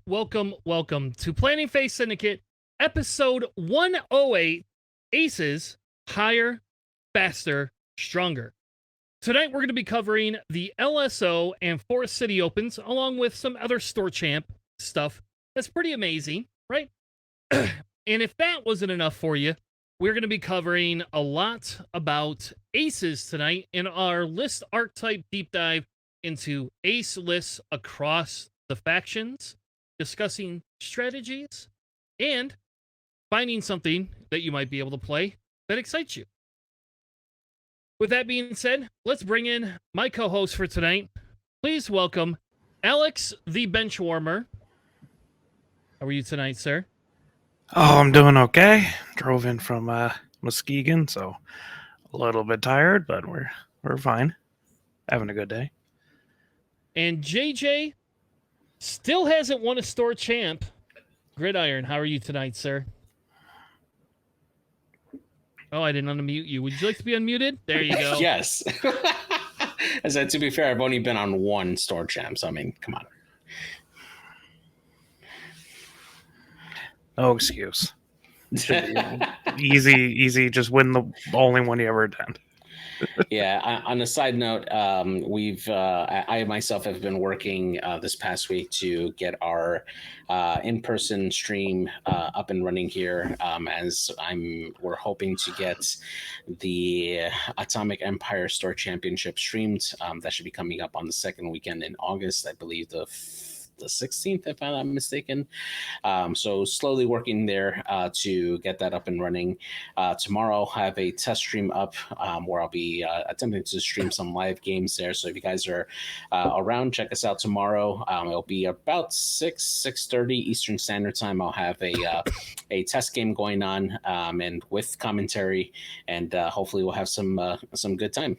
welcome to Planning Phase Syndicate, episode 108, Aces, Higher, Faster, Stronger. Tonight we're going to be covering the LSO and Forrest City Opens, along with some other store champ stuff. That's pretty amazing, right? And if that wasn't enough for you, we're going to be covering a lot about aces tonight in our list archetype deep dive into ace lists across the factions, discussing strategies, and finding something that you might be able to play that excites you. With that being said, let's bring in my co-host for tonight. Please welcome Alex, the bench warmer. How are you tonight, sir? Oh, I'm doing okay. Drove in from Muskegon, so a little bit tired, but we're fine. Having a good day. And JJ still hasn't won a store champ. Gridiron, how are you tonight, sir? Oh, I didn't unmute you. Would you like to be unmuted? There you go. Yes. I said, to be fair, I've only been on one store champ, so I mean, come on. No excuse. Easy. Just win the only one you ever attend. Yeah. On a side note, I myself have been working this past week to get our in-person stream up and running here, as we're hoping to get the Atomic Empire Store Championship streamed. That should be coming up on the second weekend in August, I believe the 16th, if I'm not mistaken. So slowly working there to get that up and running. Tomorrow I'll have a test stream up where I'll be attempting to stream some live games there. So if you guys are around, check us out tomorrow. It'll be about 6:30 Eastern Standard Time. I'll have a test game going on and with commentary, and hopefully we'll have some good time.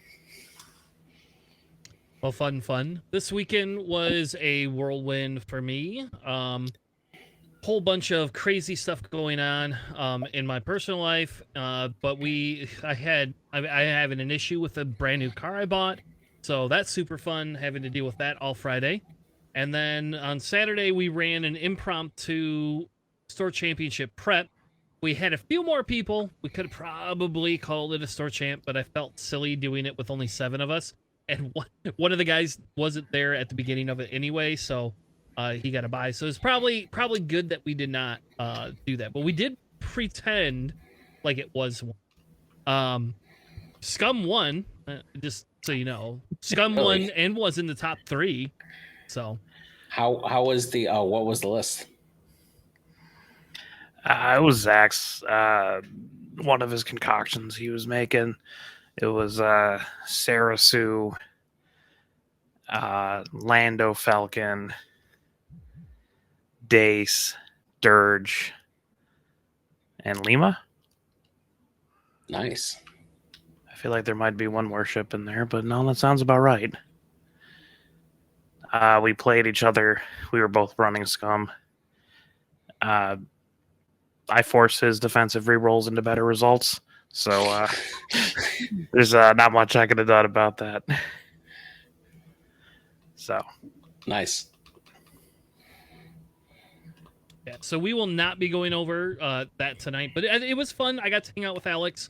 Well, fun. This weekend was a whirlwind for me. Whole bunch of crazy stuff going on in my personal life. But I have an issue with a brand new car I bought. So that's super fun, having to deal with that all Friday. And then on Saturday, we ran an impromptu store championship prep. We had a few more people. We could have probably called it a store champ, but I felt silly doing it with only 7 of us. And one of the guys wasn't there at the beginning of it anyway, so he got a bye. So it's probably good that we did not do that. But we did pretend like it was one. Scum won, just so you know. Scum Really? won and was in the top 3. So How was the what was the list? It was Zach's one of his concoctions he was making. It was Sarah Sue, Lando Falcon, Dace, Dirge, and Lima. Nice. I feel like there might be one more ship in there, but no, that sounds about right. We played each other. We were both running Scum. I forced his defensive rerolls into better results. So there's not much I could have done about that. So nice. Yeah, so we will not be going over that tonight, but it was fun. I got to hang out with Alex.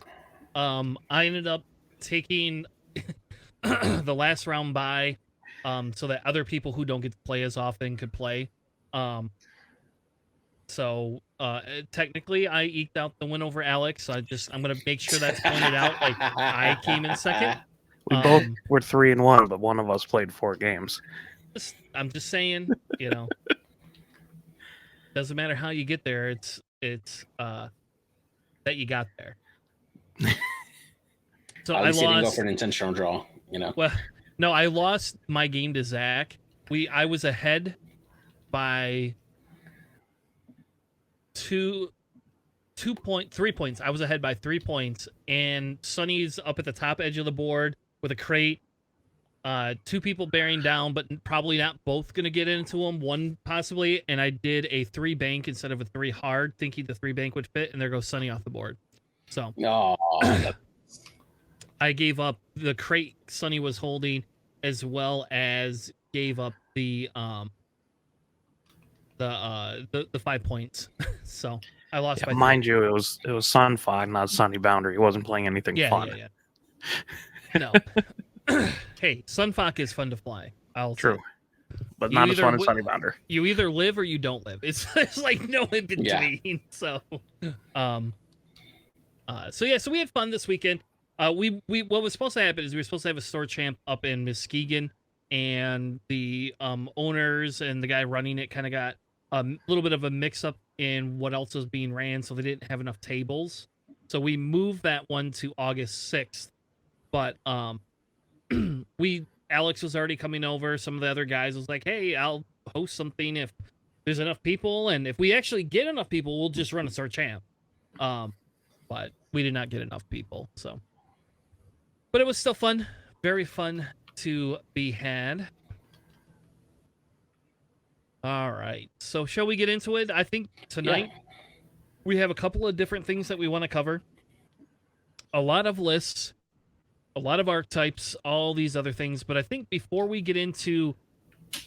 I ended up taking the last round by so that other people who don't get to play as often could play. So technically I eked out the win over Alex. I'm going to make sure that's pointed out. Like, I came in second. We both were 3-1, but one of us played 4 games. I'm just saying, doesn't matter how you get there. It's that you got there. So At least I lost. You didn't go for an intentional draw, Well, no, I lost my game to Zach. I was ahead by 3 points. I was ahead by 3 points, and Sonny's up at the top edge of the board with a crate. 2 people bearing down, but probably not both going to get into them. One possibly, and I did a 3 bank instead of a 3 hard, thinking the 3 bank would fit, and there goes Sonny off the board. So I gave up the crate Sonny was holding, as well as gave up the the 5 points. So I lost Yeah, by 3. mind you, it was Sunfog, not Sunny Boundary. He wasn't playing anything Yeah, fun. yeah. No. Hey, Sunfog is fun to fly. I'll True, say. but You not as either fun as wi- Sunny Boundary. You either live or you don't live. It's like no in between. So, so we had fun this weekend. We what was supposed to happen is we were supposed to have a store champ up in Muskegon, and the owners and the guy running it kind of got a little bit of a mix up in what else was being ran, so they didn't have enough tables. So we moved that one to August 6th. But Alex was already coming over. Some of the other guys was like, "Hey, I'll host something if there's enough people, and if we actually get enough people, we'll just run a store champ." But we did not get enough people, so. But it was still fun, very fun to be had. All right, so shall we get into it? I think tonight we have a couple of different things that we want to cover. A lot of lists, a lot of archetypes, all these other things. But I think before we get into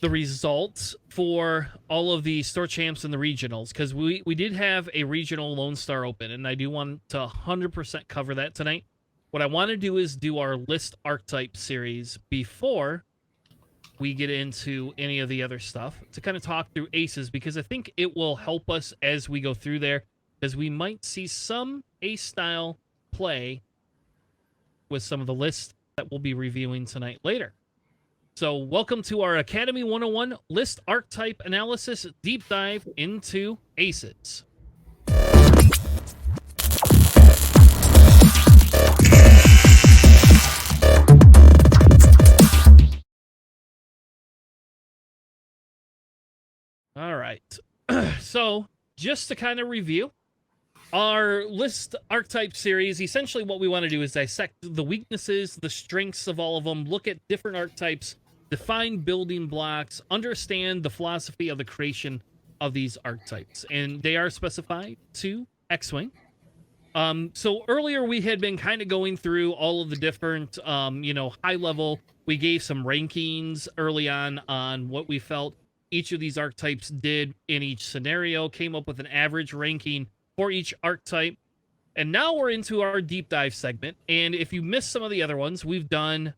the results for all of the store champs and the regionals, because we did have a regional Lone Star Open, and I do want to 100% cover that tonight. What I want to do is do our list archetype series before we get into any of the other stuff to kind of talk through aces, because I think it will help us as we go through there, because we might see some ace style play with some of the lists that we'll be reviewing tonight later. So welcome to our Academy 101 list archetype analysis deep dive into aces. All right. So just to kind of review our list archetype series, essentially what we want to do is dissect the weaknesses, the strengths of all of them, look at different archetypes, define building blocks, understand the philosophy of the creation of these archetypes. And they are specified to X-Wing. So earlier we had been kind of going through all of the different, high level. We gave some rankings early on what we felt each of these archetypes did in each scenario, came up with an average ranking for each archetype. And now we're into our deep dive segment. And if you missed some of the other ones, we've done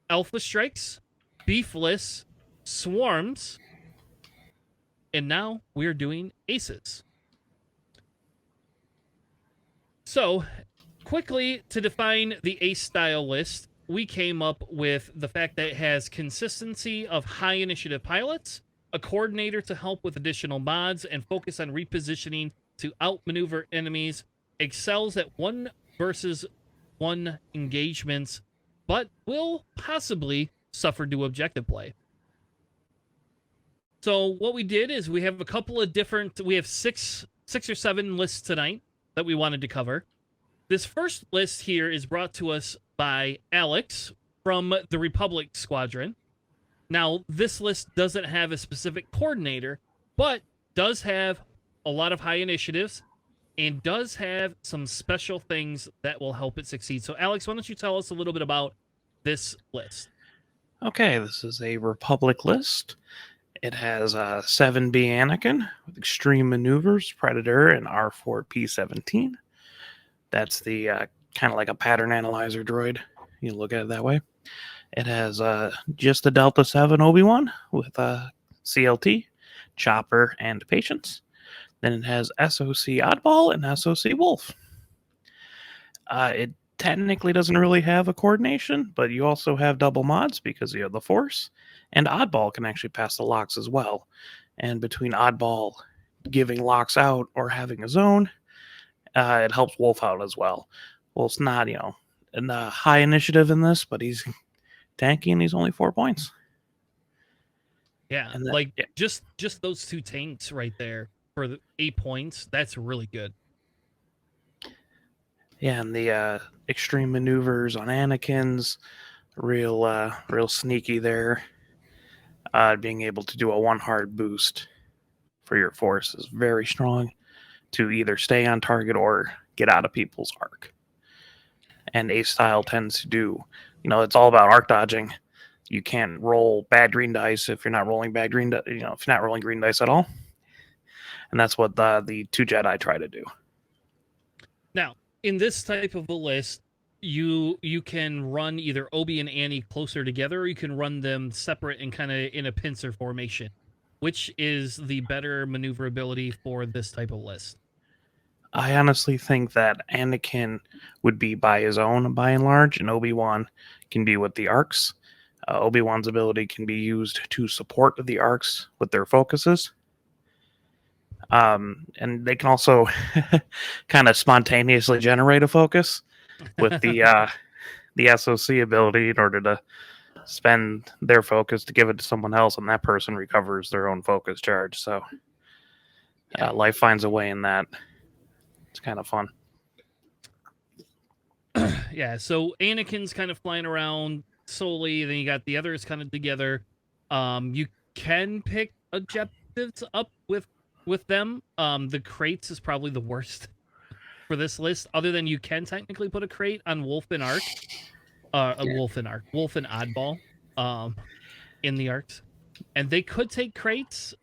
Alpha Strikes, Beefless, Swarms, and now we're doing Aces. So, quickly to define the ace style list, we came up with the fact that it has consistency of high initiative pilots, a coordinator to help with additional mods, and focus on repositioning to outmaneuver enemies, excels at 1 versus 1 engagements, but will possibly suffer due objective play. So what we did is we have a couple of different, we have six or seven lists tonight that we wanted to cover. This first list here is brought to us by Alex from the Republic Squadron. Now, this list doesn't have a specific coordinator, but does have a lot of high initiatives and does have some special things that will help it succeed. So, Alex, why don't you tell us a little bit about this list? Okay, this is a Republic list. It has 7B Anakin with extreme maneuvers, Predator, and R4P17. That's the kind of like a pattern analyzer droid. You look at it that way. It has just a Delta 7 Obi-Wan with CLT, Chopper, and Patience. Then it has SOC Oddball and SOC Wolf. It technically doesn't really have a coordination, but you also have double mods because you have the Force, and Oddball can actually pass the locks as well. And between Oddball giving locks out or having a zone, it helps Wolf out as well. Wolf's not, in the high initiative in this, but he's tanky and he's only 4 points. Yeah, and just those two tanks right there for the 8 points, that's really good. Yeah, and the extreme maneuvers on Anakin's real sneaky there. Being able to do a 1 hard boost for your force is very strong to either stay on target or get out of people's arc. And ace style tends to do, it's all about arc dodging. You can't roll bad green dice if you're not rolling bad green, if you're not rolling green dice at all. and that's what the two Jedi try to do. Now, in this type of a list, you can run either Obi and Annie closer together, or you can run them separate and kind of in a pincer formation. Which is the better maneuverability for this type of list? I honestly think that Anakin would be by his own, by and large, and Obi-Wan can be with the arcs. Obi-Wan's ability can be used to support the arcs with their focuses. And they can also kind of spontaneously generate a focus with the SOC ability in order to spend their focus to give it to someone else, and that person recovers their own focus charge. So life finds a way in that. It's kind of fun. Yeah, so Anakin's kind of flying around solely, then you got the others kind of together. You can pick objectives up with them. The crates is probably the worst for this list, other than you can technically put a crate on Wolf and Arc. Wolf and Oddball in the arcs. And they could take crates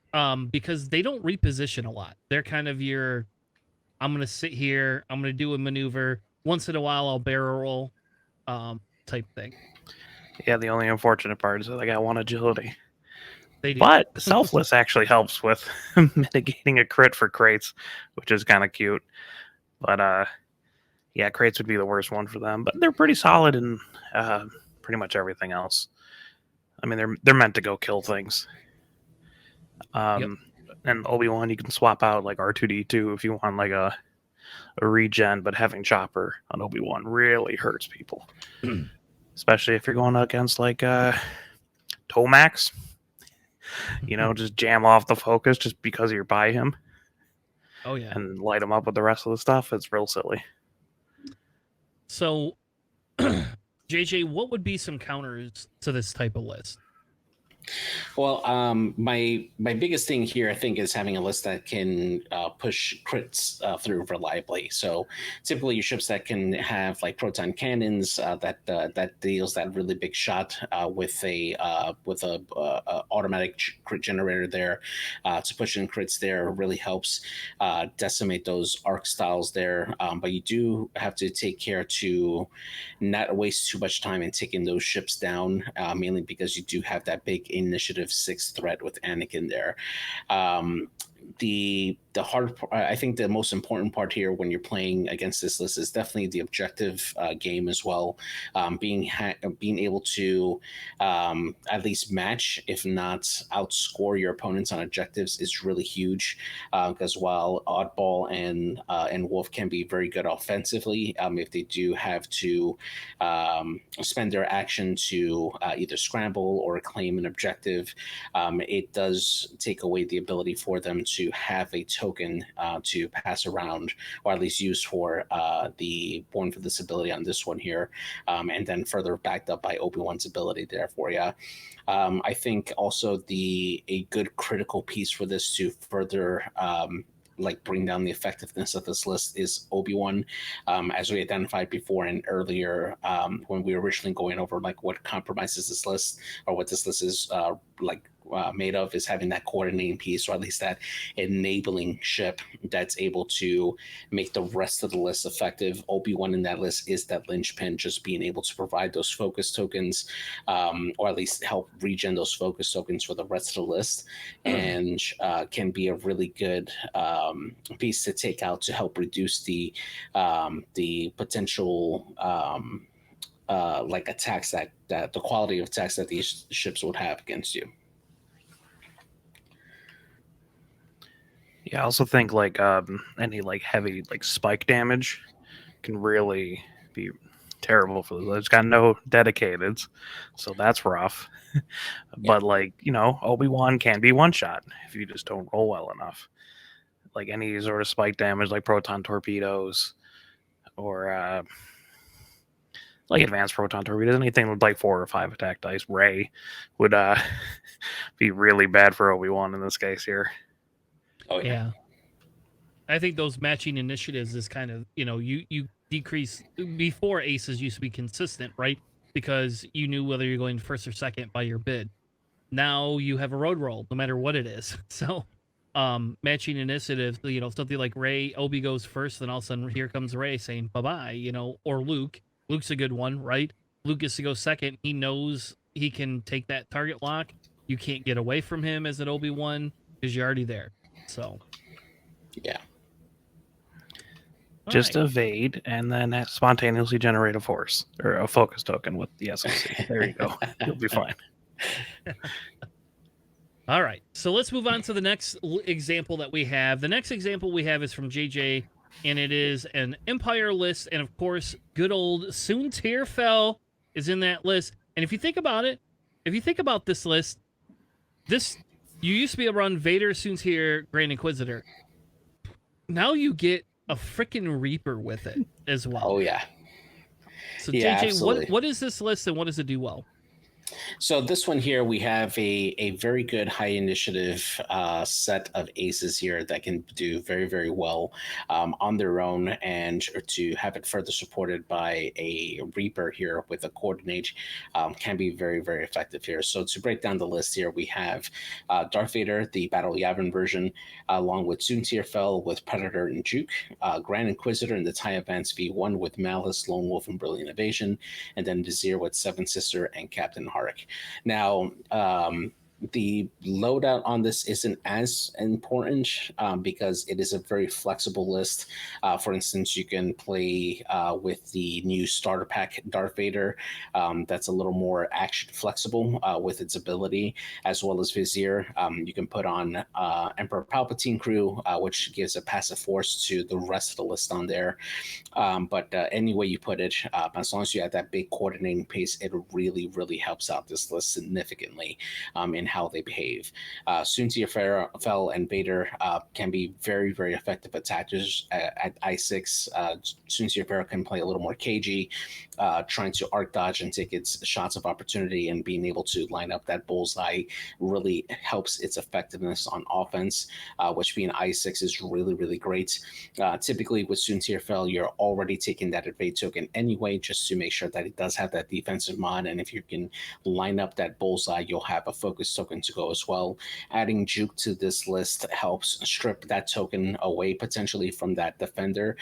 because they don't reposition a lot. They're kind of your, I'm going to sit here, I'm going to do a maneuver. Once in a while, I'll barrel roll type thing. Yeah, the only unfortunate part is that I got one agility. They do. But Selfless actually helps with mitigating a crit for crates, which is kind of cute. But yeah, crates would be the worst one for them. But they're pretty solid in pretty much everything else. I mean, they're meant to go kill things. And Obi-Wan, you can swap out like R2-D2 if you want like a regen, but having Chopper on Obi-Wan really hurts people. Especially if you're going against like Tomax. You know, just jam off the focus just because you're by him. Oh, yeah. And light him up with the rest of the stuff. It's real silly. So, JJ, what would be some counters to this type of list? Well, my biggest thing here, I think, is having a list that can push crits through reliably. So typically, your ships that can have like proton cannons that deals that really big shot with a automatic crit generator there to push in crits there really helps decimate those arc styles there. But you do have to take care to not waste too much time in taking those ships down, mainly because you do have that big initiative 6 threat with Anakin there. The hard part, I think the most important part here when you're playing against this list is definitely the objective game as well. Being able to at least match, if not outscore your opponents on objectives is really huge. Because while Oddball and Wolf can be very good offensively, if they do have to spend their action to either scramble or claim an objective, it does take away the ability for them to have a token to pass around, or at least use for the Born for this ability on this one here, and then further backed up by Obi-Wan's ability there for you. I think also a good critical piece for this to further like bring down the effectiveness of this list is Obi-Wan, as we identified before and earlier when we were originally going over like what compromises this list or what this list is made of, is having that coordinating piece, or at least that enabling ship that's able to make the rest of the list effective. Obi-Wan in that list is that linchpin, just being able to provide those focus tokens, or at least help regen those focus tokens for the rest of the list, and can be a really good piece to take out to help reduce the potential like attacks that the quality of attacks that these ships would have against you. Yeah, I also think like any like heavy like spike damage can really be terrible for this. It's got no dedicateds, so that's rough. But like, you know, Obi-Wan can be one shot if you just don't roll well enough. Like any sort of spike damage, like proton torpedoes, or like advanced proton torpedoes, anything with like 4 or 5 attack dice. Ray would be really bad for Obi-Wan in this case here. Oh Yeah. I think those matching initiatives is kind of, you know, you decrease. Before aces used to be consistent, right? Because you knew whether you're going first or second by your bid. Now you have a road roll, no matter what it is. So matching initiative. You know, something like Ray, Obi goes first, then all of a sudden here comes Ray saying bye bye. You know, or Luke. Luke's a good one, right? Luke gets to go second. He knows he can take that target lock. You can't get away from him as an Obi-Wan because you're already there. So Yeah. Just right. evade and then spontaneously generate a force or a focus token with the SOC. There you go. You'll be fine. All right. So let's move on to the next example that we have. The next example we have is from JJ, and it is an Empire list. And of course, good old Soontir Fel is in that list. And if you think about it, if you think about this list, you used to be able to run Vader, Soontir, Grand Inquisitor. Now you get a freaking Reaper with it as well. Oh yeah. So Yeah, JJ, absolutely. what is this list and what does it do well? So this one here, we have a very good high initiative set of aces here that can do very, very well on their own, and to have it further supported by a Reaper here with a coordinate can be very, very effective here. So to break down the list here, we have Darth Vader, the Battle Yavin version, along with Soontir Fel with Predator and Juke, Grand Inquisitor in the TIE Advance V1 with Malice, Lone Wolf, and Brilliant Evasion, and then Vizier with Seven Sister and Captain Hark. Now, the loadout on this isn't as important because it is a very flexible list. For instance, you can play with the new starter pack Darth Vader. That's a little more action flexible with its ability, as well as Vizier. You can put on Emperor Palpatine crew, which gives a passive force to the rest of the list on there. But any way you put it, as long as you have that big coordinating piece, it really, really helps out this list significantly in how they behave. Soontir Fel and Vader can be very, very effective attackers at I6. Soontir Fel can play a little more cagey, trying to arc dodge and take its shots of opportunity, and being able to line up that bullseye really helps its effectiveness on offense, which being I6 is really, really great. Typically with Soontir Fel, you're already taking that evade token anyway, just to make sure that it does have that defensive mod, and if you can line up that bullseye, you'll have a focus token to go as well. Adding Juke to this list helps strip that token away potentially from that defender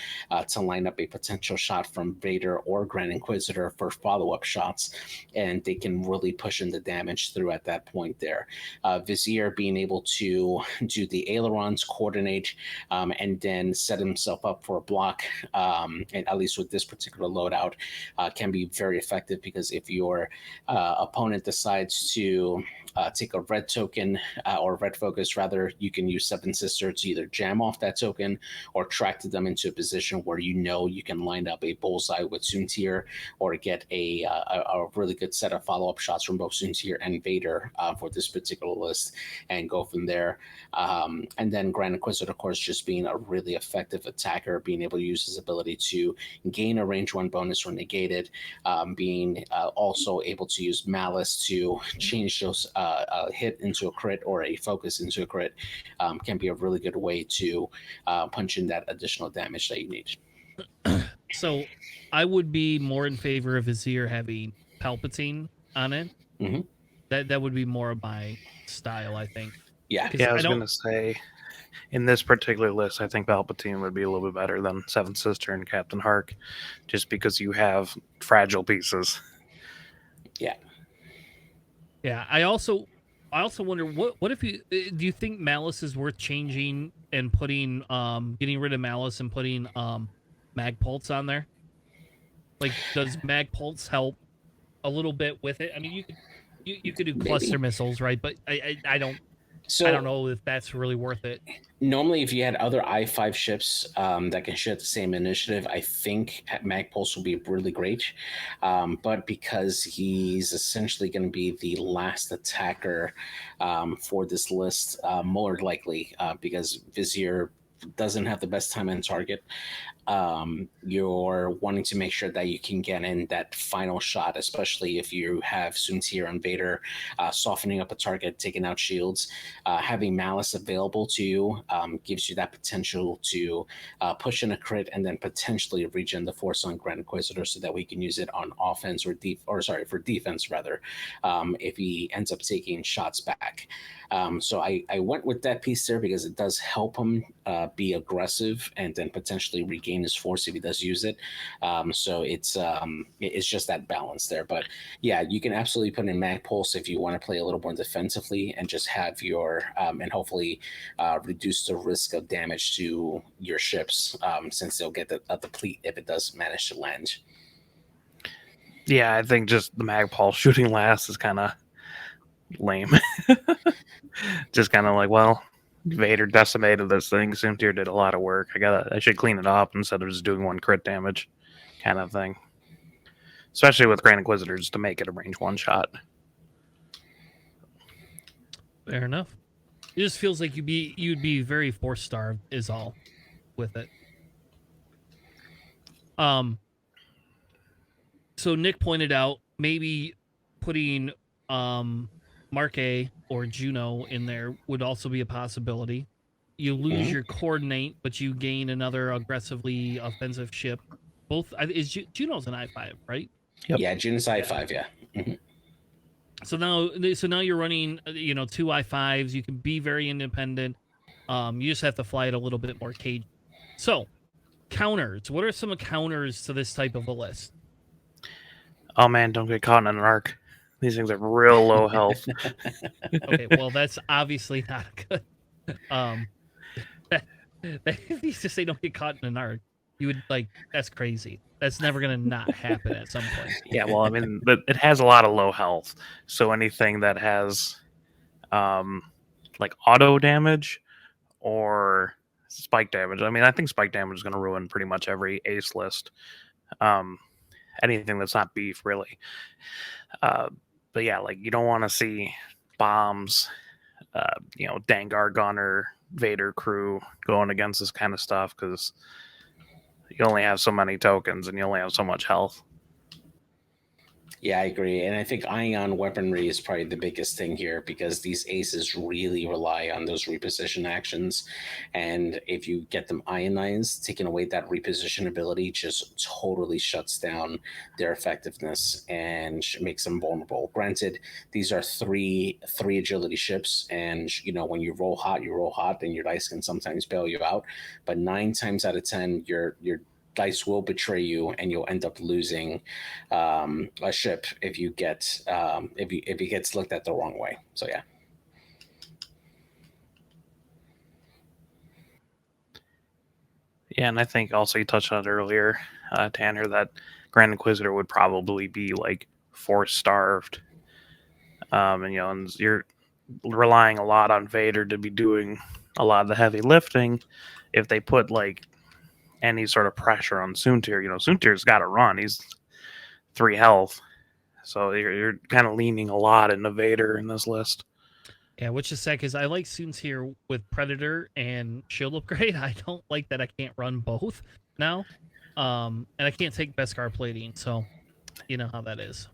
to line up a potential shot from Vader or Grand Inquisitor for follow-up shots, and they can really push in the damage through at that point there. Vizier being able to do the ailerons, coordinate, and then set himself up for a block, and at least with this particular loadout, can be very effective, because if your opponent decides to take a red token or red focus rather, you can use Seven Sister to either jam off that token or track them into a position where you know you can line up a bullseye with Soontir, or get a really good set of follow-up shots from both Soontir and Vader for this particular list, and go from there. And then Grand Inquisitor, of course, just being a really effective attacker, being able to use his ability to gain a range 1 bonus or negate it, being also able to use Malice to change those hit into a crit or a focus into a crit, can be a really good way to punch in that additional damage that you need. So I would be more in favor of Vizier having Palpatine on it. Mm-hmm. That would be more of my style, I think. Yeah. Yeah, I was going to say, in this particular list, I think Palpatine would be a little bit better than Seven Sister and Captain Hark, just because you have fragile pieces. Yeah. Yeah, I also wonder what if you do you think Malice is worth changing and putting getting rid of Malice and putting Mag Pulse on there? Like, does Mag Pulse help a little bit with it? I mean, you could do cluster missiles, right? But I don't know if that's really worth it. Normally, if you had other I5 ships that can share the same initiative, I think Mag Pulse would be really great. But because he's essentially going to be the last attacker for this list, more likely, because Vizier doesn't have the best time on target, you're wanting to make sure that you can get in that final shot, especially if you have Soontir and Vader softening up a target, taking out shields. Having Malice available to you gives you that potential to push in a crit and then potentially regen the Force on Grand Inquisitor so that we can use it on offense for defense rather, if he ends up taking shots back. So I went with that piece there because it does help him be aggressive and then potentially regain his force if he does use it. So it's just that balance there. But yeah, you can absolutely put in Mag Pulse if you want to play a little more defensively and just have your and hopefully reduce the risk of damage to your ships since they'll get a deplete if it does manage to land. Yeah, I think just the Magpul shooting last is kind of lame. Just kind of like, well, Vader decimated this thing. Soontir did a lot of work. I should clean it up instead of just doing one crit damage, kind of thing. Especially with Grand Inquisitors to make it a range one shot. Fair enough. It just feels like you'd be very force starved is all with it. So Nick pointed out maybe putting Mark A or Juno in there would also be a possibility. You lose your coordinate, but you gain another aggressively offensive ship. Both Juno's an I5, right? Yep. Yeah, Juno's I5, yeah. Mm-hmm. So now you're running, two I5s. You can be very independent. You just have to fly it a little bit more cage. So, counters. What are some counters to this type of a list? Oh man, don't get caught in an arc. These things are real low health. Okay, well that's obviously not good. If you just say don't get caught in an arc, you would that's crazy. That's never gonna not happen at some point. Yeah, well, I mean, it has a lot of low health, so anything that has, like auto damage or spike damage. I mean, I think spike damage is going to ruin pretty much every ace list. Anything that's not beef, really. But yeah, like you don't want to see bombs, Dangar Gunner, Vader crew going against this kind of stuff because you only have so many tokens and you only have so much health. Yeah, I agree. And I think ion weaponry is probably the biggest thing here because these aces really rely on those reposition actions. And if you get them ionized, taking away that reposition ability just totally shuts down their effectiveness and makes them vulnerable. Granted, these are three agility ships. And, when you roll hot, and your dice can sometimes bail you out. But 9 times out of 10, your dice will betray you and you'll end up losing a ship if you get if it gets looked at the wrong way. So yeah, and I think also you touched on it earlier, Tanner, that Grand Inquisitor would probably be like force starved, and you're relying a lot on Vader to be doing a lot of the heavy lifting. If they put like any sort of pressure on Soontir, Soontir's got to run. He's 3 health, so you're kind of leaning a lot into Vader in this list. Yeah, which is sad because I like Soontir with Predator and Shield Upgrade. I don't like that I can't run both now, and I can't take Beskar plating, so you know how that is.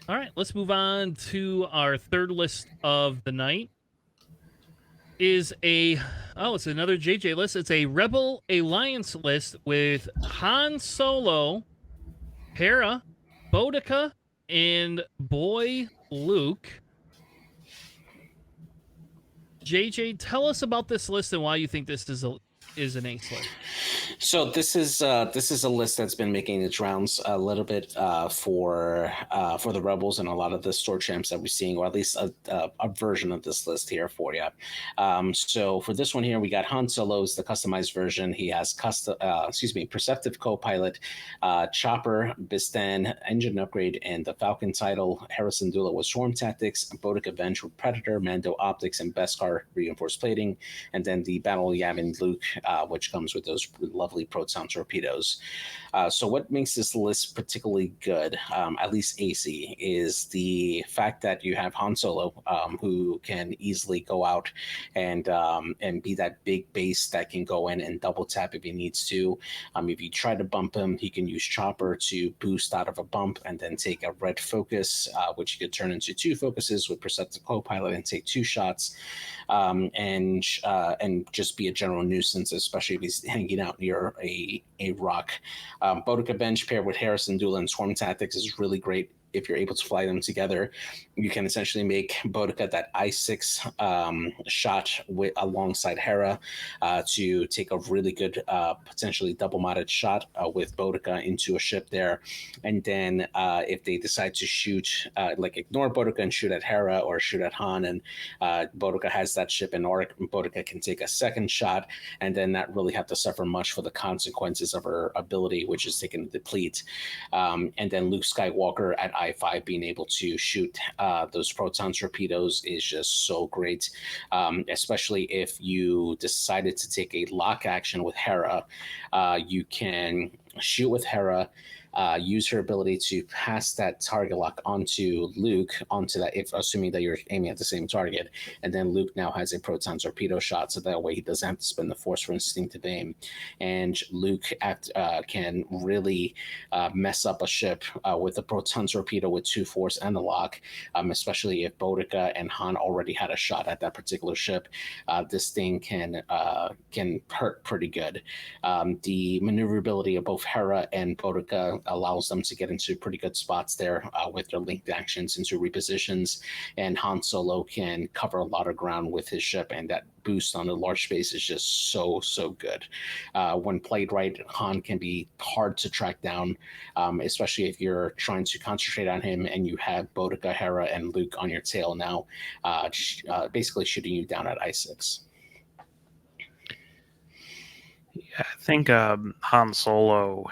All right, let's move on to our third list of the night. It's another JJ list. It's a Rebel Alliance list with Han Solo, Hera, Boudica, and Boy Luke. JJ, tell us about this list and why you think this is an ace list. So this is a list that's been making its rounds a little bit for the Rebels and a lot of the store champs that we're seeing, or at least a version of this list here for you. So for this one here, we got Han Solo's the customized version. He has Perceptive Co-Pilot, Chopper, Bistan, Engine Upgrade, and the Falcon title. Harrison Dula with Swarm Tactics, Boudica Venge with Predator, Mando Optics, and Beskar Reinforced Plating, and then the Battle Yavin Luke which comes with those lovely proton torpedoes. So what makes this list particularly good, at least AC, is the fact that you have Han Solo, who can easily go out and be that big base that can go in and double tap if he needs to. If you try to bump him, he can use Chopper to boost out of a bump and then take a red focus, which he could turn into 2 focuses with Perceptive Copilot and take 2 shots, and just be a general nuisance, especially if he's hanging out near a rock. Bodica bench paired with Harrison Dula Swarm Tactics is really great. If you're able to fly them together, you can essentially make Bodica that I6 shot alongside Hera to take a really good, potentially double-modded shot with Bodica into a ship there. And then if they decide to shoot, ignore Bodica and shoot at Hera or shoot at Han, and Bodica has that ship in arc, Bodica can take a second shot and then not really have to suffer much for the consequences of her ability, which is taking a deplete. And then Luke Skywalker at I5 being able to shoot those proton torpedoes is just so great, especially if you decided to take a lock action with Hera. You can shoot with Hera, use her ability to pass that target lock onto Luke, onto that, if assuming that you're aiming at the same target, and then Luke now has a proton torpedo shot, so that way he doesn't have to spend the force for instinctive aim. And Luke can really mess up a ship with a proton torpedo with 2 force and a lock, especially if Bodica and Han already had a shot at that particular ship. This thing can hurt pretty good. The maneuverability of both Hera and Bodica allows them to get into pretty good spots there with their linked actions into repositions, and Han Solo can cover a lot of ground with his ship, and that boost on the large space is just so good. When played right, Han can be hard to track down, especially if you're trying to concentrate on him and you have Bodica, Hera, and Luke on your tail now, basically shooting you down at I6. Yeah, I think Han Solo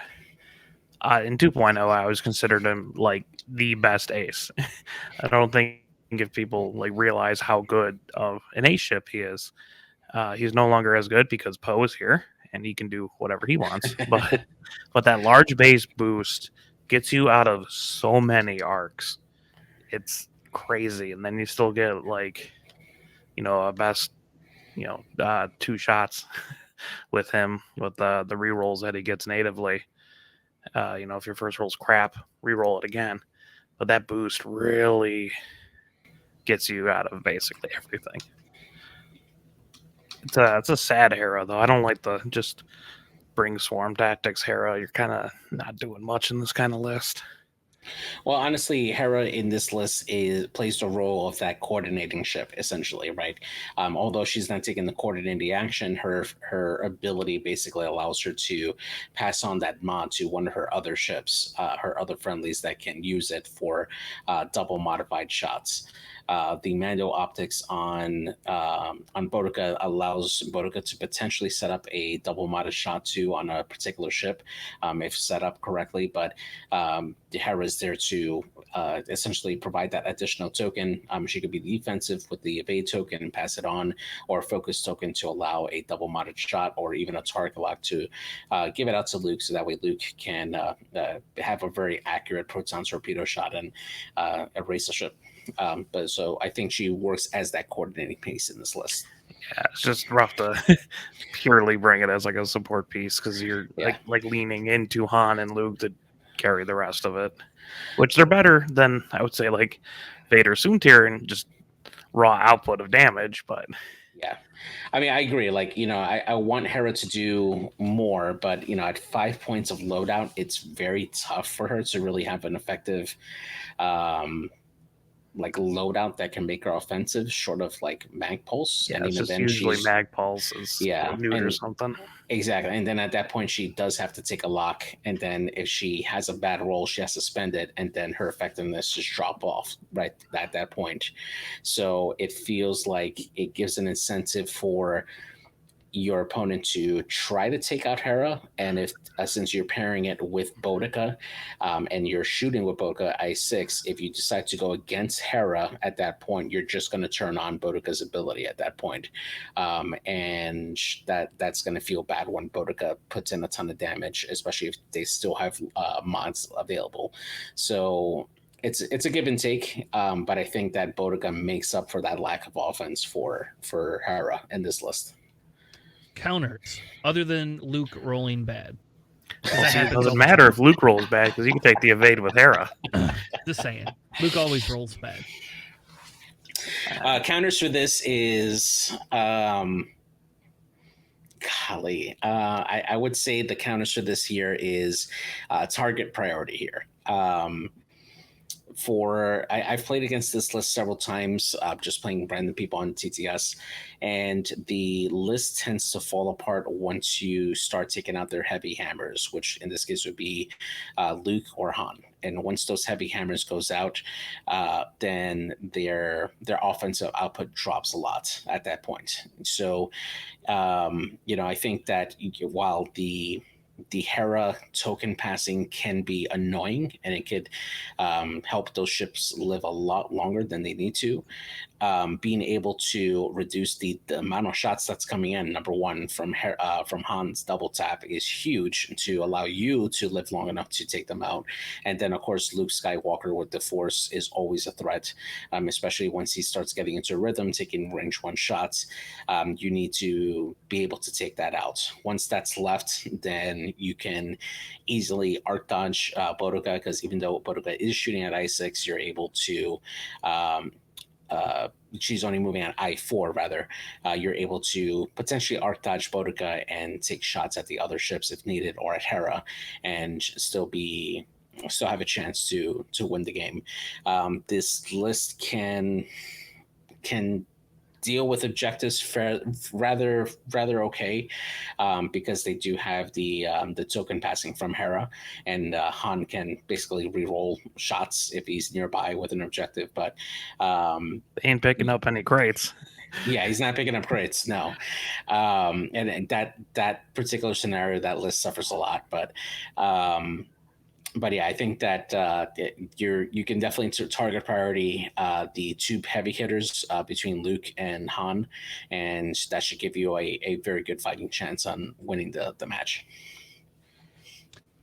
in 2.0, I always considered him like the best ace. I don't think if people like realize how good of an ace ship he is. He's no longer as good because Poe is here and he can do whatever he wants. But that large base boost gets you out of so many arcs. It's crazy, and then you still get a best 2 shots with him with the rerolls that he gets natively. If your first roll's crap, re-roll it again. But that boost really gets you out of basically everything. It's a sad Hera, though. I don't like the just bring swarm tactics Hera. You're kind of not doing much in this kind of list. Well, honestly, Hera in this list plays the role of that coordinating ship, essentially, right? Although she's not taking the coordinating action, her ability basically allows her to pass on that mod to one of her other ships, her other friendlies that can use it for double modified shots. The Mando optics on Bodica allows Bodica to potentially set up a double modded shot too on a particular ship if set up correctly. But Hera is there to essentially provide that additional token. She could be defensive with the evade token and pass it on, or a focus token to allow a double modded shot, or even a target lock to give it out to Luke, so that way Luke can have a very accurate proton torpedo shot and erase the ship. But so I think she works as that coordinating piece in this list. Yeah, it's just rough to purely bring it as like a support piece because you're like leaning into Han and Luke to carry the rest of it, which they're better than I would say like Vader Soontir and just raw output of damage. But yeah, I mean, I agree. Like, I want Hera to do more, but at 5 points of loadout, it's very tough for her to really have an effective loadout that can make her offensive, short of like mag pulse. Yeah, and it's even just then usually mag pulse is nude or something. Exactly. And then at that point she does have to take a lock, and then if she has a bad roll, she has to spend it, and then her effectiveness just drop off right at that point. So it feels like it gives an incentive for your opponent to try to take out Hera, and if since you're pairing it with Boudica, and you're shooting with Boudica I6, if you decide to go against Hera at that point, you're just going to turn on Boudica's ability at that point. And that's going to feel bad when Boudica puts in a ton of damage, especially if they still have mods available. So it's a give and take, but I think that Boudica makes up for that lack of offense for Hera in this list. Counters, other than Luke rolling bad. Well, see, it doesn't matter if Luke rolls bad because you can take the evade with Hera. Just saying. Luke always rolls bad. Counters for this is, I would say the counters for this here is target priority here. I've played against this list several times, just playing random people on TTS, and the list tends to fall apart once you start taking out their heavy hammers, which in this case would be Luke or Han. And once those heavy hammers goes out, then their offensive output drops a lot at that point. So, I think that while the Hera token passing can be annoying, and it could help those ships live a lot longer than they need to. Being able to reduce the amount of shots that's coming in, number one, from Han's double tap is huge to allow you to live long enough to take them out. And then, of course, Luke Skywalker with the Force is always a threat, especially once he starts getting into rhythm, taking range one shots. You need to be able to take that out. Once that's left, then you can easily arc dodge Boudica, because even though Boudica is shooting at I6, you're able to she's only moving at I4 rather, you're able to potentially arc dodge Boudica and take shots at the other ships if needed, or at Hera, and still have a chance to win the game. This list can deal with objectives rather okay, because they do have the token passing from Hera, and Han can basically reroll shots if he's nearby with an objective. But they ain't picking up any crates. Yeah, he's not picking up crates, no. And that particular scenario, that list suffers a lot. But yeah, I think that you can definitely target priority the two heavy hitters between Luke and Han, and that should give you a very good fighting chance on winning the match.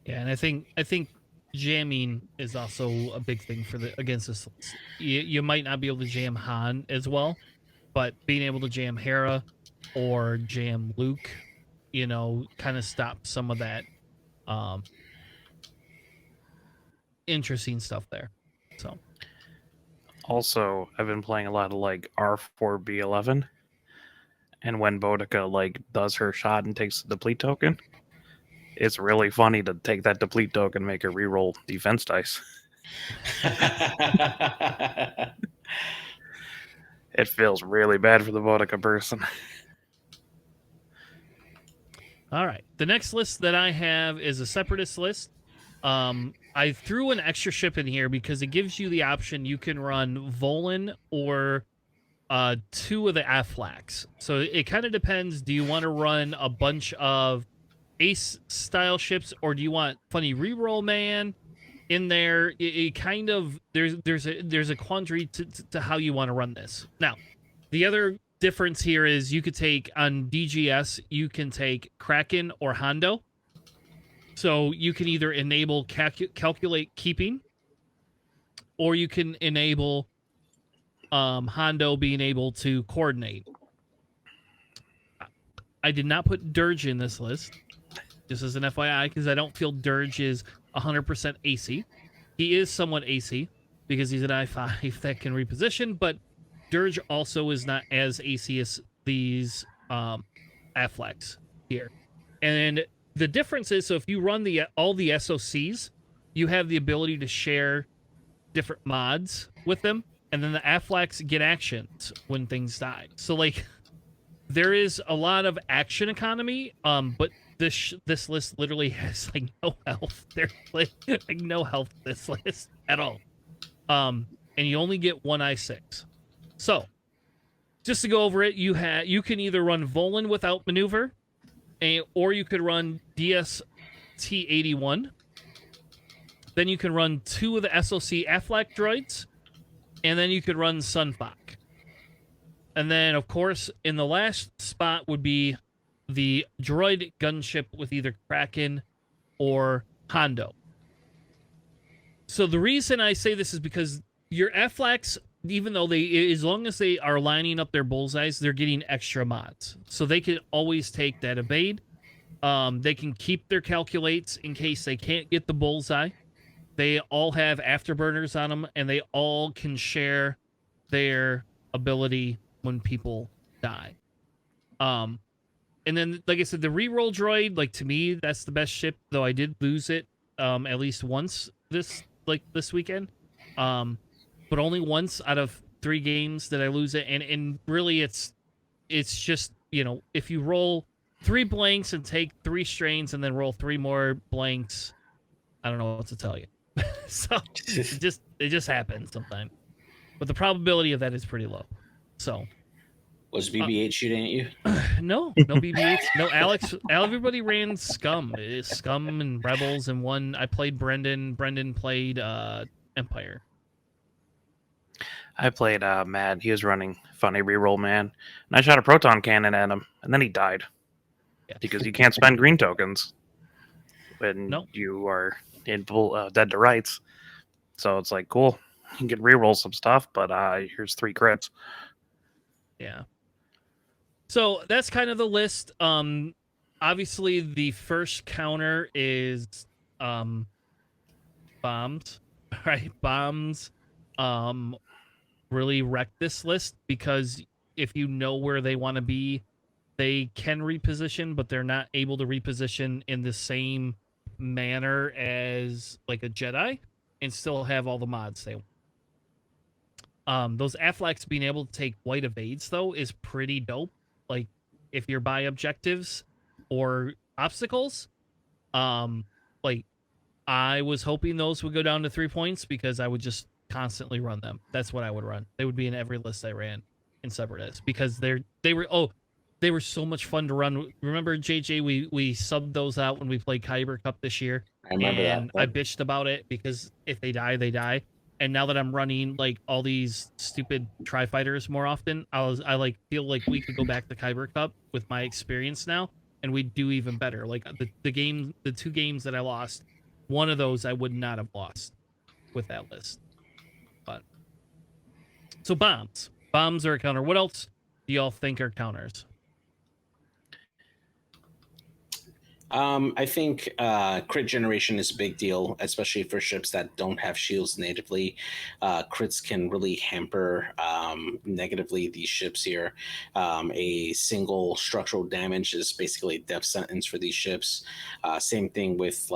Yeah, and I think jamming is also a big thing against this list. You might not be able to jam Han as well, but being able to jam Hera or jam Luke, kind of stops some of that interesting stuff there. So also, I've been playing a lot of like R4B11, and when Boudica does her shot and takes the deplete token, it's really funny to take that deplete token and make her reroll defense dice. It feels really bad for the Boudica person. All right, the next list that I have is a separatist list. I threw an extra ship in here because it gives you the option. You can run Volan or two of the Afflax. So it kind of depends. Do you want to run a bunch of Ace style ships, or do you want funny reroll man in there? It kind of there's a quandary to how you want to run this. Now, the other difference here is you could take on DGS. You can take Kraken or Hondo. So you can either enable calculate keeping, or you can enable Hondo being able to coordinate. I did not put Dirge in this list, just as an FYI, because I don't feel Dirge is 100% AC. He is somewhat AC because he's an I5 that can reposition, but Dirge also is not as AC as these Afflex here. And the difference is, so if you run all the SOCs, you have the ability to share different mods with them, and then the Afflax get actions when things die. So there is a lot of action economy, but this list literally has no health. There's no health in this list at all. And you only get one I6. So just to go over it, you can either run Volan without maneuver, or you could run DST-81. Then you can run 2 of the SOC Aflac droids, and then you could run Sunfok. And then, of course, in the last spot would be the droid gunship with either Kraken or Hondo. So the reason I say this is because your Aflacs, even though as long as they are lining up their bullseyes, they're getting extra mods. So they can always take that evade. They can keep their calculates in case they can't get the bullseye. They all have afterburners on them, and they all can share their ability when people die. And then, like I said, the reroll droid, like, to me, that's the best ship, though I did lose it at least once this weekend. But only once out of 3 games did I lose it. And really, it's just, if you roll 3 blanks and take 3 strains and then roll 3 more blanks, I don't know what to tell you. So it just happens sometimes. But the probability of that is pretty low. So was BB-8 shooting at you? No BB-8s. No, Alex. Everybody ran Scum. Scum and Rebels, and one I played Brendan. Brendan played Empire. I played Mad. He was running Funny Reroll Man, and I shot a proton cannon at him, and then he died. Yeah. Because you can't spend green tokens when you are in dead to rights. So it's like, cool, you can get reroll some stuff, but here's 3 crits. Yeah. So that's kind of the list. Obviously the first counter is bombs, right? Bombs really wreck this list, because if you know where they want to be, they can reposition, but they're not able to reposition in the same manner as like a Jedi and still have all the mods they want. Those Aflacs being able to take white evades, though, is pretty dope. Like, if you're by objectives or obstacles, like, I was hoping those would go down to 3 points, because I would just constantly run them. That's what I would run. They would be in every list I ran in Separatists, because they were so much fun to run. Remember, JJ, we subbed those out when we played Kyber Cup this year. I remember and that. I bitched about it, because if they die, they die. And now that I'm running like all these stupid tri-fighters more often, I feel like we could go back to Kyber Cup with my experience now, and we'd do even better. Like the 2 games that I lost, one of those I would not have lost with that list. But so bombs are a counter. What else do y'all think are counters? I think crit generation is a big deal, especially for ships that don't have shields natively. Crits can really hamper negatively these ships here. A single structural damage is basically a death sentence for these ships. Same thing with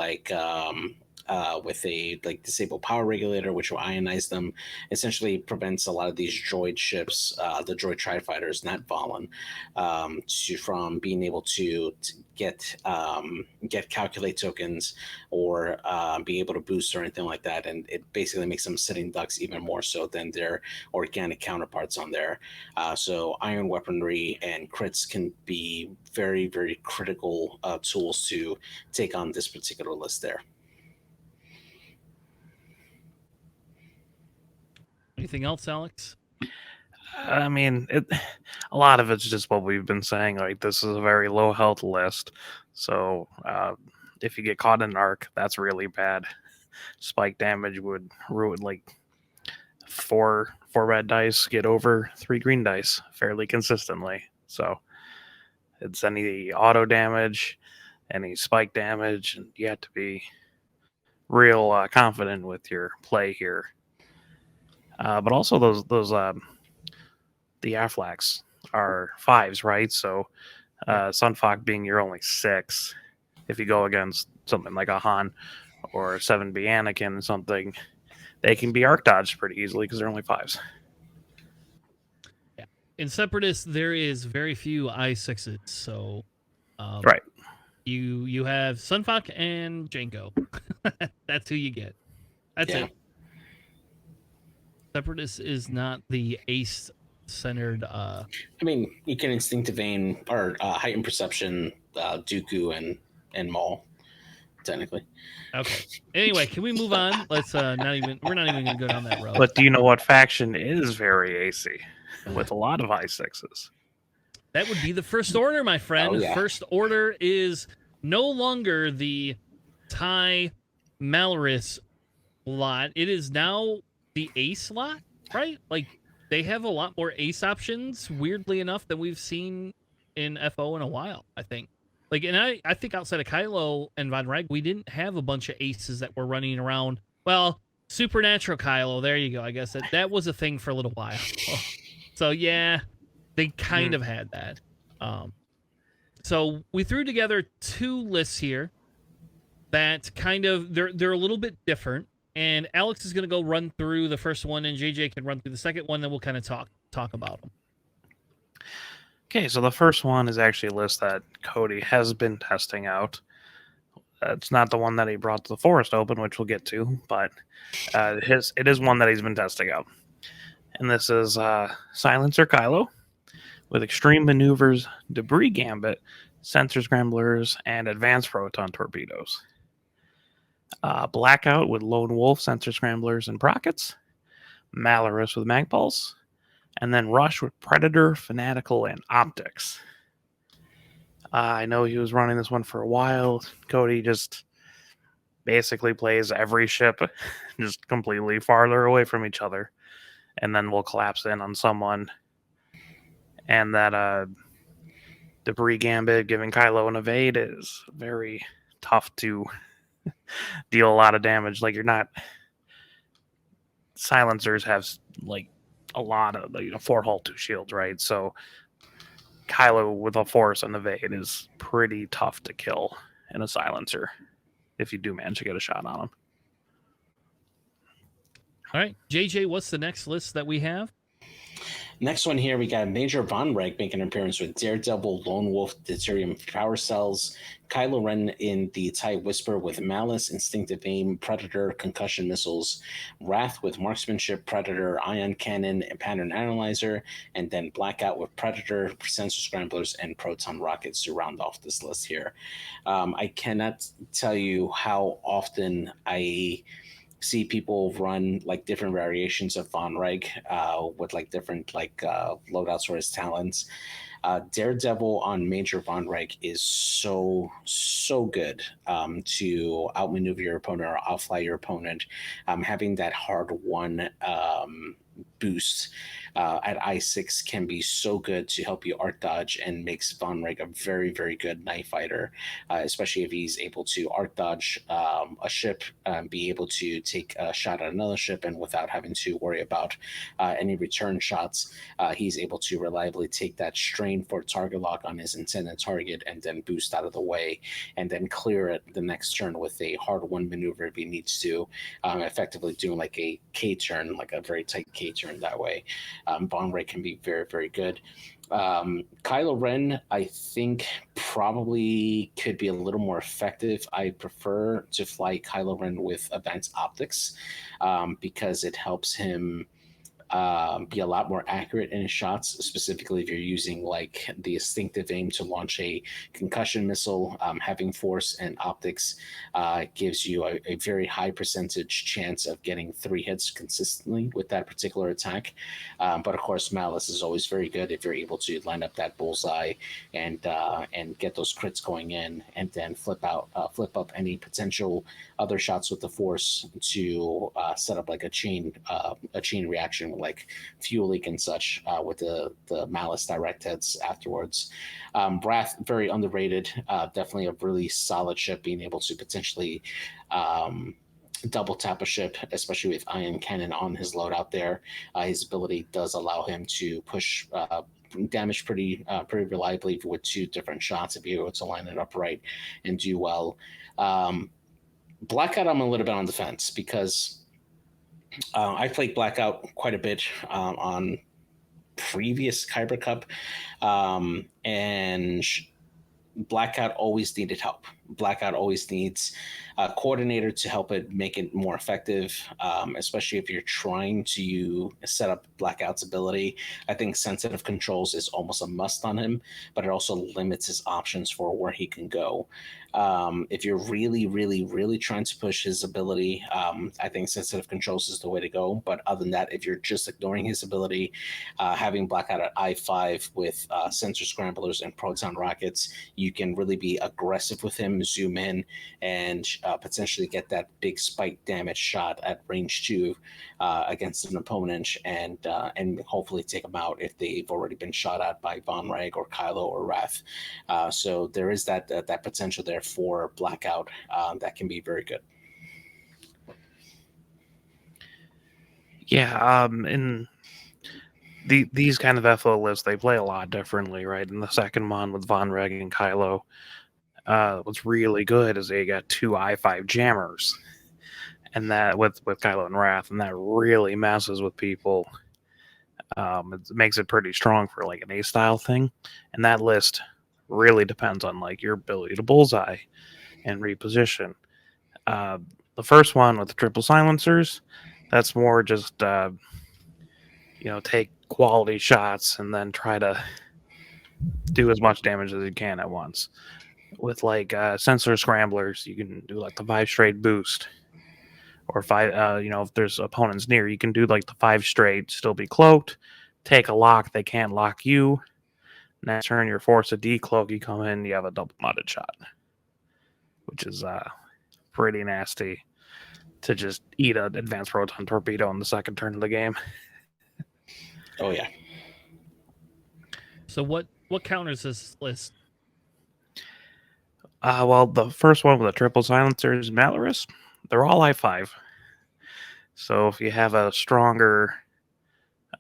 with a disabled power regulator, which will ionize them, essentially prevents a lot of these droid ships, the droid tri-fighters, not Valen, from being able to get calculate tokens or be able to boost or anything like that. And it basically makes them sitting ducks even more so than their organic counterparts on there. So iron weaponry and crits can be very, very critical tools to take on this particular list there. Anything else, Alex? I mean, a lot of it's just what we've been saying. Like, this is a very low health list, so if you get caught in an arc, that's really bad. Spike damage would ruin, like, 4 red dice get over 3 green dice fairly consistently. So it's any auto damage, any spike damage, and you have to be real confident with your play here. But also those the Aflacs are 5s, right? So Sunfok being your only 6, if you go against something like a Han or 7B Anakin or something, they can be arc dodged pretty easily because they're only 5s. Yeah. In Separatists, there is very few I6s, so right. You have Sunfok and Jango. That's who you get. That's it. Separatist is not the ace centered. I mean, you can instinctive aim or heightened perception, Dooku and Maul, technically. Okay. Anyway, can we move on? Let's we're not even going to go down that road. But do you know what faction is very AC with a lot of high sixes? That would be the First Order, my friend. Oh, yeah. First Order is no longer the Ty Malaris lot. It is now the Ace lot, right? Like, they have a lot more Ace options, weirdly enough, than we've seen in FO in a while, I think. Like, and I think outside of Kylo and Von Reg, we didn't have a bunch of Aces that were running around. Well, Supernatural Kylo, there you go. I guess that was a thing for a little while. So, yeah, they kind of had that. So we threw together two lists here that kind of they're a little bit different, and Alex is going to go run through the first one, and JJ can run through the second one. Then we'll kind of talk about them. Okay, so the first one is actually a list that Cody has been testing out. It's not the one that he brought to the Forrest Open, which we'll get to, but it is one that he's been testing out. And this is Silencer Kylo with Extreme Maneuvers, Debris Gambit, Sensor Scramblers, and Advanced Proton Torpedoes. Blackout with Lone Wolf, Sensor Scramblers, and Prockets. Malarus with Magpulse. And then Rush with Predator, Fanatical, and Optics. I know he was running this one for a while. Cody just basically plays every ship just completely farther away from each other. And then we'll collapse in on someone. And that Debris Gambit giving Kylo an evade is very tough to deal a lot of damage. Like, you're not... Silencers have, like, a lot of, 4 hull, 2 shields, right? So Kylo with a force and evade is pretty tough to kill in a silencer if you do manage to get a shot on him. All right, JJ, what's the next list that we have? Next one here, we got Major Von Reg making an appearance with Daredevil, Lone Wolf, Deuterium Power Cells, Kylo Ren in the TIE Whisper with Malice, Instinctive Aim, Predator, Concussion Missiles, Wrath with Marksmanship, Predator, Ion Cannon, and Pattern Analyzer, and then Blackout with Predator, Sensor Scramblers, and Proton Rockets to round off this list here. I cannot tell you how often I see people run like different variations of Von Reg with like different like loadouts for his talents. Daredevil on Major Von Reg is so good to outmaneuver your opponent or outfly your opponent. Having that hard one boost at I6 can be so good to help you art dodge and makes Von Reg a very, very good knife fighter, especially if he's able to art dodge a ship, be able to take a shot at another ship, and without having to worry about any return shots, he's able to reliably take that strain for target lock on his intended target and then boost out of the way and then clear it the next turn with a hard one maneuver if he needs to, effectively doing like a K turn, like a very tight K turn that way. Von Reg can be very, very good. Kylo Ren, I think, probably could be a little more effective. I prefer to fly Kylo Ren with advanced optics because it helps him be a lot more accurate in his shots, specifically if you're using like the instinctive aim to launch a concussion missile. Having force and optics gives you a very high percentage chance of getting 3 hits consistently with that particular attack. But of course, Malice is always very good if you're able to line up that bullseye and get those crits going in, and then flip up any potential other shots with the force to set up like a chain reaction with like fuel leak and such with the Malice direct hits afterwards. Wrath, very underrated, definitely a really solid ship, being able to potentially double tap a ship, especially with Ion Cannon on his loadout there. His ability does allow him to push damage pretty reliably with 2 different shots if you're able to line it up right and do well. Blackout, I'm a little bit on the fence because I played Blackout quite a bit on previous Kyber Cup, and Blackout always needed help. Blackout always needs a coordinator to help it make it more effective, especially if you're trying to set up Blackout's ability. I think sensitive controls is almost a must on him, but it also limits his options for where he can go. If you're really, really, really trying to push his ability, I think sensitive controls is the way to go. But other than that, if you're just ignoring his ability, having Blackout at I5 with sensor scramblers and proton rockets, you can really be aggressive with him, zoom in, and potentially get that big spike damage shot at range 2 against an opponent, and hopefully take them out if they've already been shot at by Von Rag or Kylo or Wrath. So there is that potential there for Blackout that can be very good. Yeah, in these kind of FO lists, they play a lot differently, right? In the second one with Von Reg and Kylo, what's really good is they got 2 I5 jammers, and that with Kylo and Wrath, and that really messes with people. It makes it pretty strong for like an A style thing, and that list really depends on like your ability to bullseye and reposition. The first one with the triple silencers, that's more just take quality shots and then try to do as much damage as you can at once. With like sensor scramblers, you can do like the 5 straight boost, or 5. If there's opponents near, you can do like the 5 straight, still be cloaked, take a lock, they can't lock you. Next turn, you're forced to decloak, you come in, you have a double modded shot, which is pretty nasty to just eat an advanced proton torpedo in the second turn of the game. Oh yeah. So what counters this list? Well, the first one with the triple silencers, Malorus, they're all I5. So if you have a stronger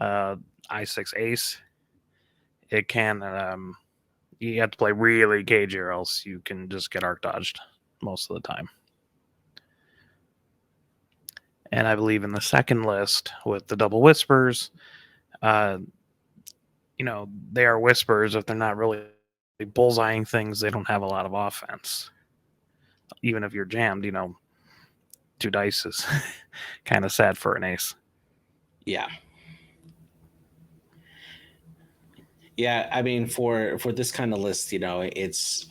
I6 ace, it can you have to play really cagey, or else you can just get arc dodged most of the time. And I believe in the second list with the double whispers, they are whispers. If they're not really bullseyeing things, they don't have a lot of offense. Even if you're jammed, 2 dice is kind of sad for an ace. Yeah. Yeah, I mean, for this kind of list, it's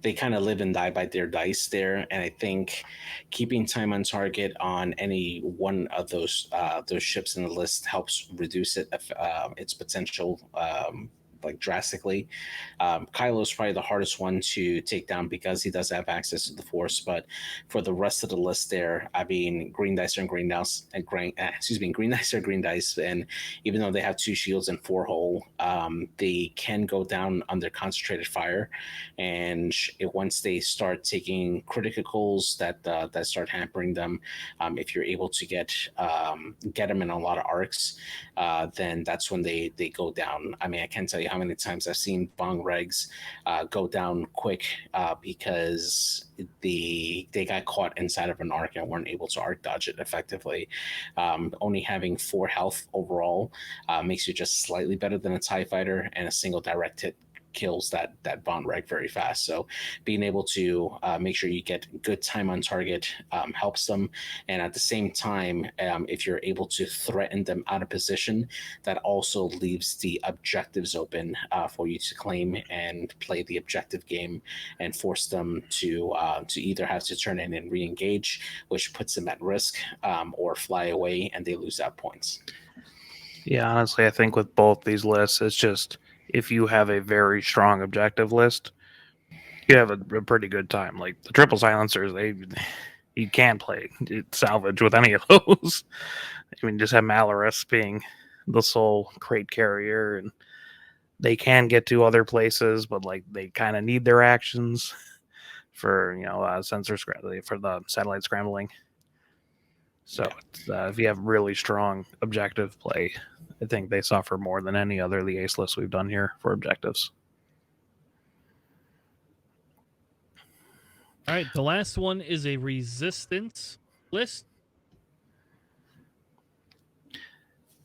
they kind of live and die by their dice there, and I think keeping time on target on any one of those ships in the list helps reduce its potential like drastically. Kylo is probably the hardest one to take down because he does have access to the Force, but for the rest of the list there, I mean, green dice are green dice, green dice are green dice, and even though they have 2 shields and 4 hull, they can go down under concentrated fire, and once they start taking criticals that start hampering them, if you're able to get them in a lot of arcs, then that's when they go down. I mean, I can't tell you how many times I've seen bong regs go down quick because they got caught inside of an arc and weren't able to arc dodge it effectively. Only having 4 health overall makes you just slightly better than a TIE fighter, and a single direct hit kills that bond reg very fast. So being able to make sure you get good time on target helps them, and at the same time, if you're able to threaten them out of position, that also leaves the objectives open for you to claim and play the objective game and force them to either have to turn in and re-engage, which puts them at risk, or fly away and they lose out points. Yeah, honestly, I think with both these lists, it's just if you have a very strong objective list, you have a pretty good time. Like the triple silencers, you can't play salvage with any of those. I mean, just have Malorus being the sole crate carrier, and they can get to other places, but like they kind of need their actions for sensor for the satellite scrambling. So if you have really strong objective play, I think they suffer more than any other of the ace lists we've done here for objectives. All right, the last one is a resistance list.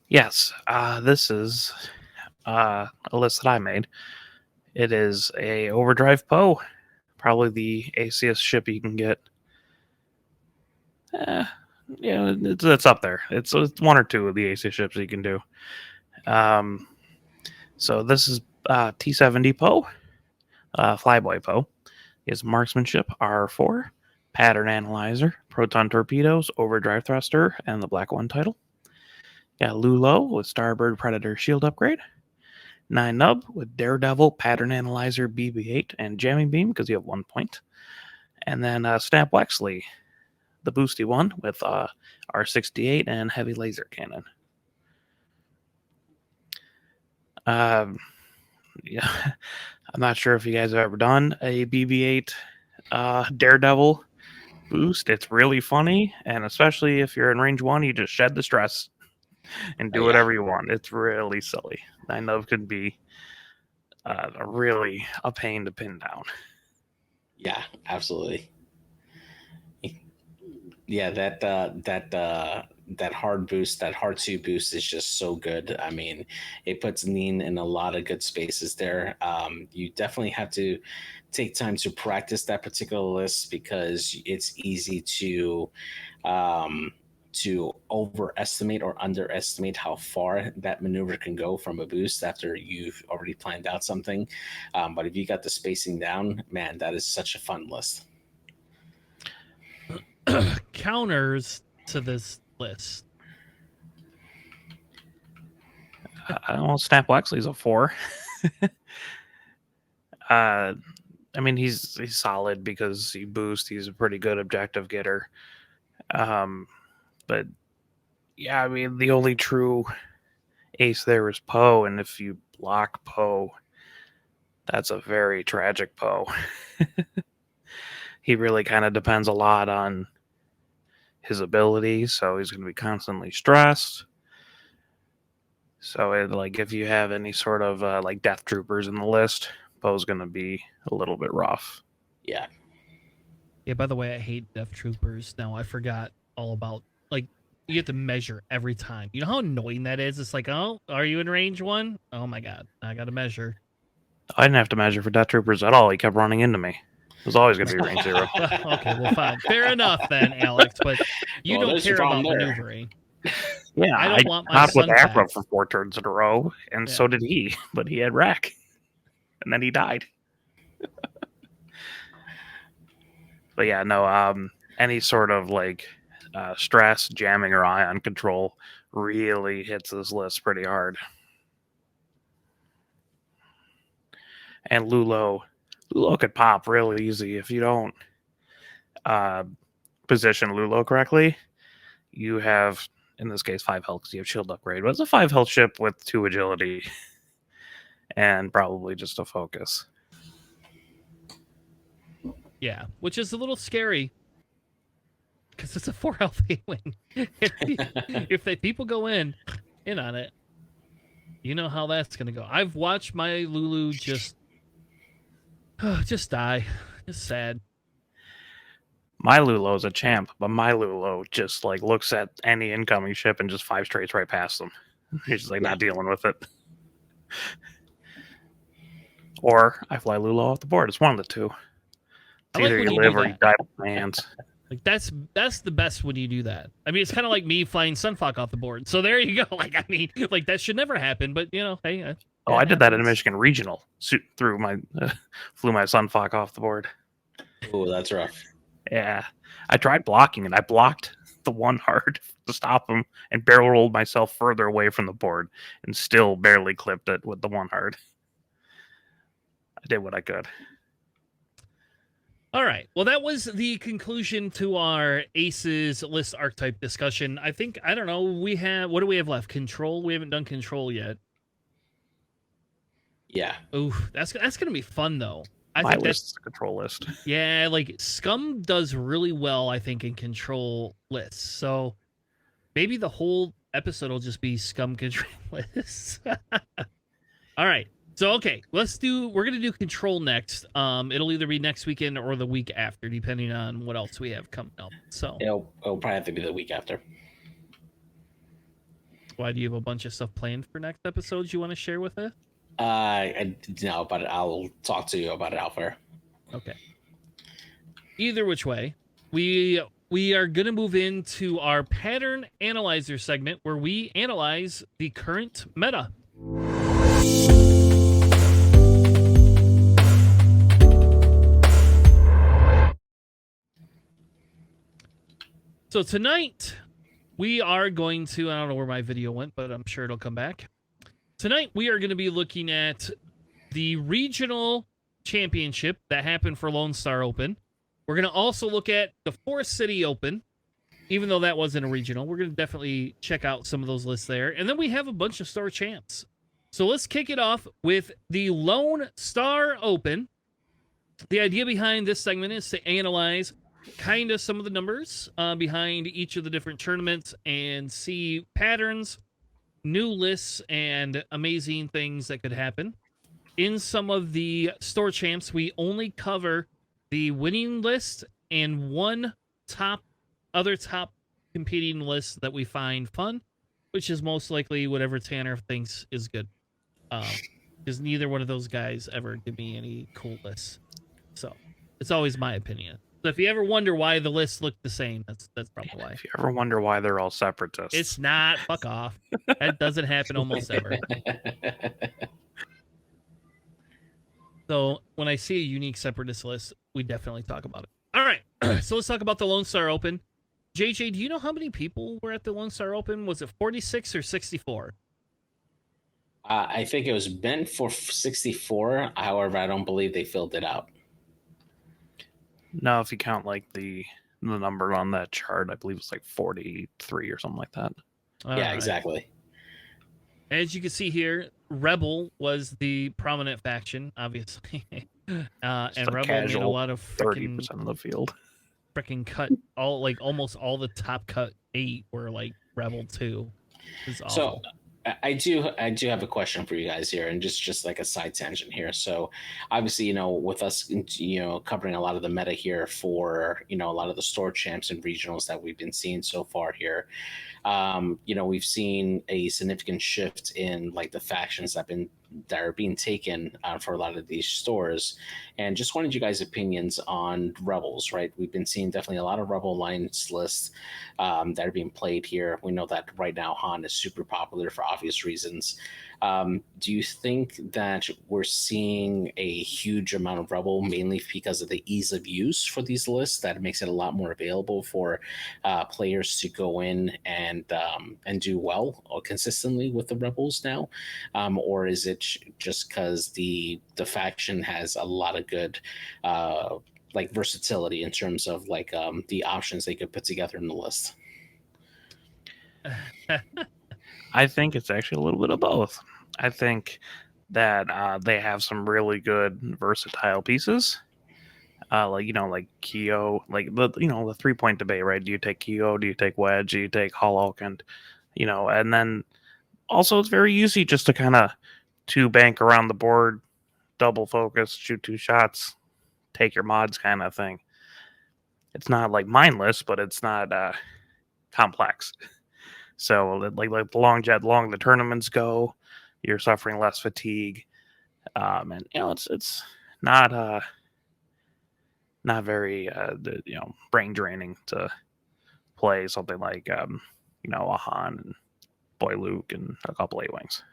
Yes, this is a list that I made. It is a overdrive Poe Probably the ACS ship you can get. Yeah, it's up there. It's one or two of the ACS ships you can do. So this is T-70 Poe, Flyboy Poe. He has marksmanship R4, pattern analyzer, proton torpedoes, overdrive thruster, and the Black One title. Got Lulo with Starbird Predator shield upgrade. 9 Nub with Daredevil, pattern analyzer, BB-8, and jamming beam because you have 1 point. And then Snap Wexley, the boosty one with R68 and heavy laser cannon. Yeah, I'm not sure if you guys have ever done a BB-8 Daredevil boost. It's really funny, and especially if you're in range 1, you just shed the stress and do whatever you want. It's really silly. I know it could be really a pain to pin down. Yeah, absolutely. Yeah, that hard boost, that hard 2 boost is just so good. I mean, it puts Neen in a lot of good spaces there. You definitely have to take time to practice that particular list because it's easy to overestimate or underestimate how far that maneuver can go from a boost after you've already planned out something. But if you got the spacing down, man, that is such a fun list. Counters to this list. Well, Snap Wexley's a 4. I mean, he's solid because he boosts. He's a pretty good objective getter. But yeah, I mean, the only true ace there is Poe, and if you block Poe, that's a very tragic Poe. He really kind of depends a lot on his abilities, so he's going to be constantly stressed. So, if you have any sort of like death troopers in the list, Poe's going to be a little bit rough. Yeah. Yeah, by the way, I hate Death Troopers. Now, I forgot all about, you have to measure every time. You know how annoying that is? It's like, oh, are you in range 1? Oh my god, I got to measure. I didn't have to measure for death troopers at all. He kept running into me. It was always going to be range 0. Okay, well, fine. Fair enough then, Alex, but you don't care about maneuvering. Yeah, I don't want my caught with sun Afro packs. for 4 turns in a row, and so did he, but he had rack, and then he died. But yeah, no, any sort of stress, jamming, or ion control really hits this list pretty hard. And Lulo could pop real easy if you don't position Lulo correctly. You have, in this case, 5 health because you have shield upgrade, but it's a 5 health ship with 2 agility and probably just a focus. Yeah, which is a little scary because it's a 4 health wing. If people go in on it, you know how that's gonna go. I've watched my Lulu just die. It's sad. My Lulo's a champ, but my Lulo just looks at any incoming ship and just 5 straights right past them. He's just not dealing with it. Or I fly Lulo off the board. It's one of the two. It's either you live or you die with my hands. That's the best when you do that. I mean, it's kind of like me flying Sunfuck off the board. So there you go. That should never happen. But hey. I did that in a Michigan regional. Flew my Sunfuck off the board. Oh, that's rough. Yeah, I tried blocking it. I blocked the 1 hard to stop him and barrel rolled myself further away from the board and still barely clipped it with the 1 hard. I did what I could. All right. Well, that was the conclusion to our Aces list archetype discussion. I don't know. What do we have left? Control? We haven't done control yet. Yeah. Ooh, that's going to be fun, though. I My think list is a control list. Yeah, Scum does really well, I think, in control lists. So maybe the whole episode will just be Scum control lists. All right. So, okay, we're going to do control next. It'll either be next weekend or the week after, depending on what else we have coming up. So it'll probably have to be the week after. Why, do you have a bunch of stuff planned for next episodes you want to share with it? No, but I'll talk to you about it out there. Okay. either which way, we are going to move into our pattern analyzer segment where we analyze the current meta. So tonight we are going to, I don't know where my video went, but I'm sure it'll come back. Tonight we are going to be looking at the regional championship that happened for Lone Star Open. We're going to also look at the Forrest City Open, even though that wasn't a regional. We're going to definitely check out some of those lists there. And then we have a bunch of store champs. So let's kick it off with the Lone Star Open. The idea behind this segment is to analyze kind of some of the numbers behind each of the different tournaments and see patterns, new lists, and amazing things that could happen. In some of the store champs, we only cover the winning list and one other top competing list that we find fun, which is most likely whatever Tanner thinks is good. Because neither one of those guys ever give me any cool lists. So it's always my opinion. So if you ever wonder why the lists look the same, that's probably why. If you ever wonder why they're all separatists, It's not. Fuck off. That doesn't happen almost ever. So when I see a unique separatist list, we definitely talk about it. All right. So let's talk about the Lone Star Open. JJ, do you know how many people were at the Lone Star Open? Was it 46 or 64? I think it was meant for 64. However, I don't believe they filled it out. no, if you count like the number on that chart, I believe it's like 43 or something like that. Yeah, exactly. As you can see here, Rebel was the prominent faction, obviously. And Rebel made a lot of 30% of the field. Freaking cut almost all the top cut 8 were like Rebel 2. So I do have a question for you guys here, and just like a side tangent here. So obviously, with us, covering a lot of the meta here for, a lot of the store champs and regionals that we've been seeing so far here. We've seen a significant shift in like the factions that are being taken for a lot of these stores, and just wanted you guys' opinions on Rebels. Right, we've been seeing definitely a lot of Rebel Alliance lists that are being played here. We know that right now Han is super popular for obvious reasons. Do you think that we're seeing a huge amount of Rebel mainly because of the ease of use for these lists, that it makes it a lot more available for players to go in and do well or consistently with the Rebels now? Or is it just because the faction has a lot of good like versatility in terms of like the options they could put together in the list? I think it's actually a little bit of both. I think that they have some really good versatile pieces. Like Keo, like the 3-point debate, right? Do you take Keo? Do you take Wedge? Do you take Hollow? And and then also it's very easy just to kind of bank around the board, double focus, shoot 2 shots, take your mods kind of thing. It's not like mindless, but it's not complex. So like the long the tournaments go, you're suffering less fatigue, and it's not very brain draining to play something like a Han and Boy Luke and a couple A-Wings.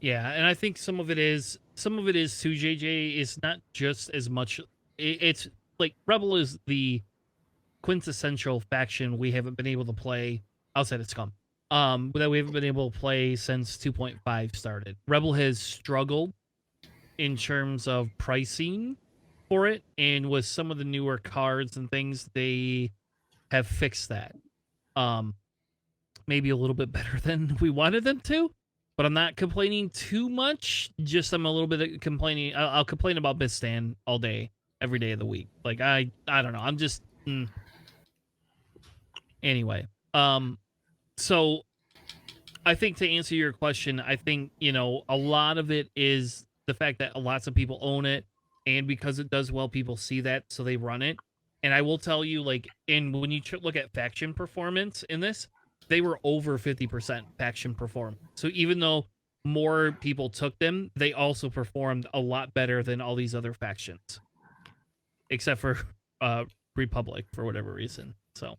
Yeah, and I think some of it is too, JJ. Is not just as much. It's like Rebel is the quintessential faction we haven't been able to play outside of Scum. That we haven't been able to play since 2.5 started. Rebel has struggled in terms of pricing for it, and with some of the newer cards and things, they have fixed that. Maybe a little bit better than we wanted them to, but I'm not complaining too much. Just I'm a little bit complaining. I'll complain about Bistan all day, every day of the week. Like I don't know. I'm just anyway. So I think to answer your question, I think a lot of it is the fact that lots of people own it, and because it does well, people see that, so they run it. And I will tell you, like, when you look at faction performance in this, they were over 50% faction perform. So even though more people took them, they also performed a lot better than all these other factions. except for Republic for whatever reason. So,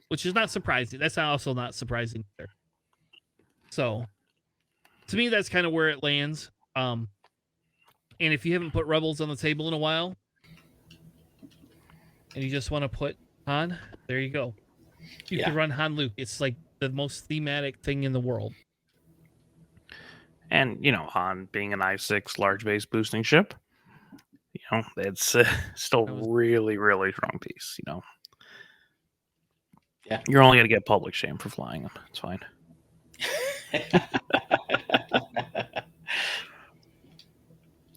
which is not surprising. That's also not surprising either. So, to me, that's kind of where it lands. And if you haven't put Rebels on the table in a while, and you just want to put Han, there you go. You can run Han Luke. It's like the most thematic thing in the world. And, Han being an I-6 large base boosting ship, it's still really, really strong piece, Yeah. You're only going to get public shame for flying them. It's fine.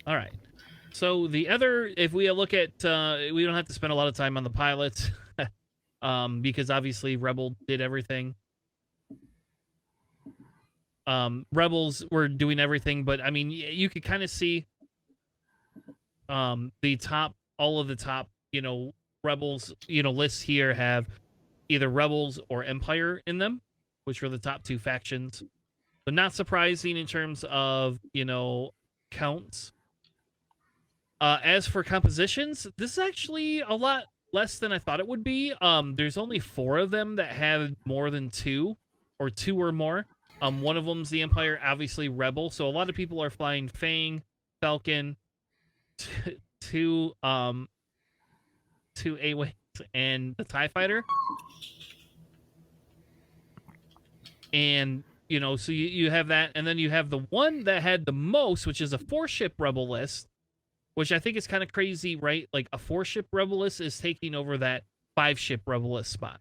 All right. So the other, if we look at, we don't have to spend a lot of time on the pilots, because obviously Rebel did everything. Rebels were doing everything, but I mean, you could kind of see the top, all of the top, Rebels, lists here have either Rebels or Empire in them, which were the top two factions. But not surprising in terms of, counts. As for compositions, this is actually a lot less than I thought it would be. There's only 4 of them that have more than 2 or 2 or more. One of them's the Empire, obviously Rebel. So a lot of people are flying Fang, Falcon, 2 A-Wings, and the TIE Fighter. And, so you have that. And then you have the one that had the most, which is a 4-ship Rebel list, which I think is kind of crazy, right? Like a 4-ship Rebel list is taking over that 5-ship Rebel list spot.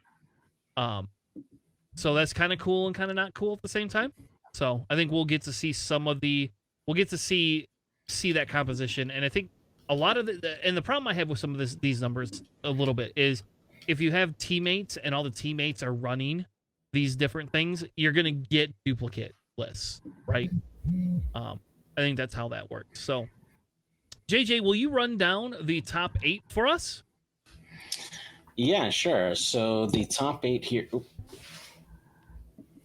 So that's kind of cool and kind of not cool at the same time. So I think we'll get to see we'll get to see that composition. And I think a lot of and the problem I have with some of these numbers a little bit is if you have teammates and all the teammates are running these different things, you're going to get duplicate lists, right? I think that's how that works. So JJ, will you run down the top 8 for us? Yeah, sure. So the top 8 here. Oops.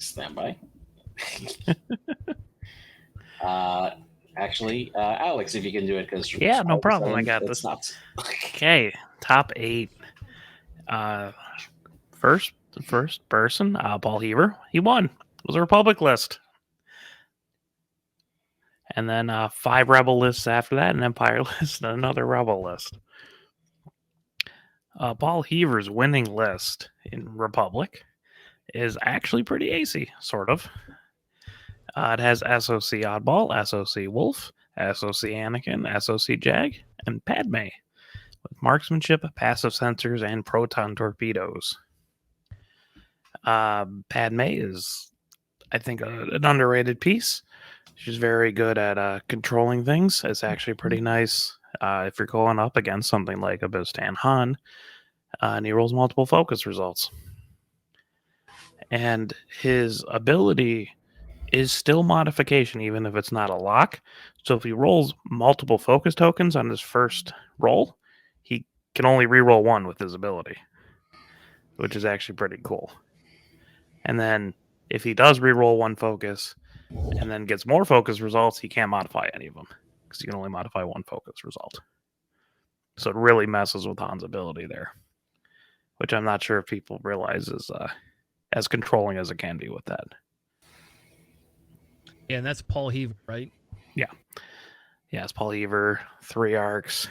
Stand by. Actually, Alex, if you can do it, because no problem. I got this. Okay, top 8. First person, Paul Heaver. He won. It was a Republic list. And then 5 Rebel lists after that, an Empire list, and another Rebel list. Paul Heaver's winning list in Republic is actually pretty AC, sort of. It has SOC Oddball, SOC Wolf, SOC Anakin, SOC Jag, and Padme, with marksmanship, passive sensors, and proton torpedoes. Padme is, I think, an underrated piece. She's very good at controlling things. It's actually pretty nice if you're going up against something like a Bistan Han, and he rolls multiple focus results. And his ability is still modification, even if it's not a lock. So if he rolls multiple focus tokens on his first roll, he can only reroll 1 with his ability, which is actually pretty cool. And then if he does reroll 1 focus and then gets more focus results, he can't modify any of them because he can only modify 1 focus result. So it really messes with Han's ability there, which I'm not sure if people realize is as controlling as it can be with that. Yeah, and that's Paul Heaver, right? Yeah. Yeah, it's Paul Heaver, 3 arcs,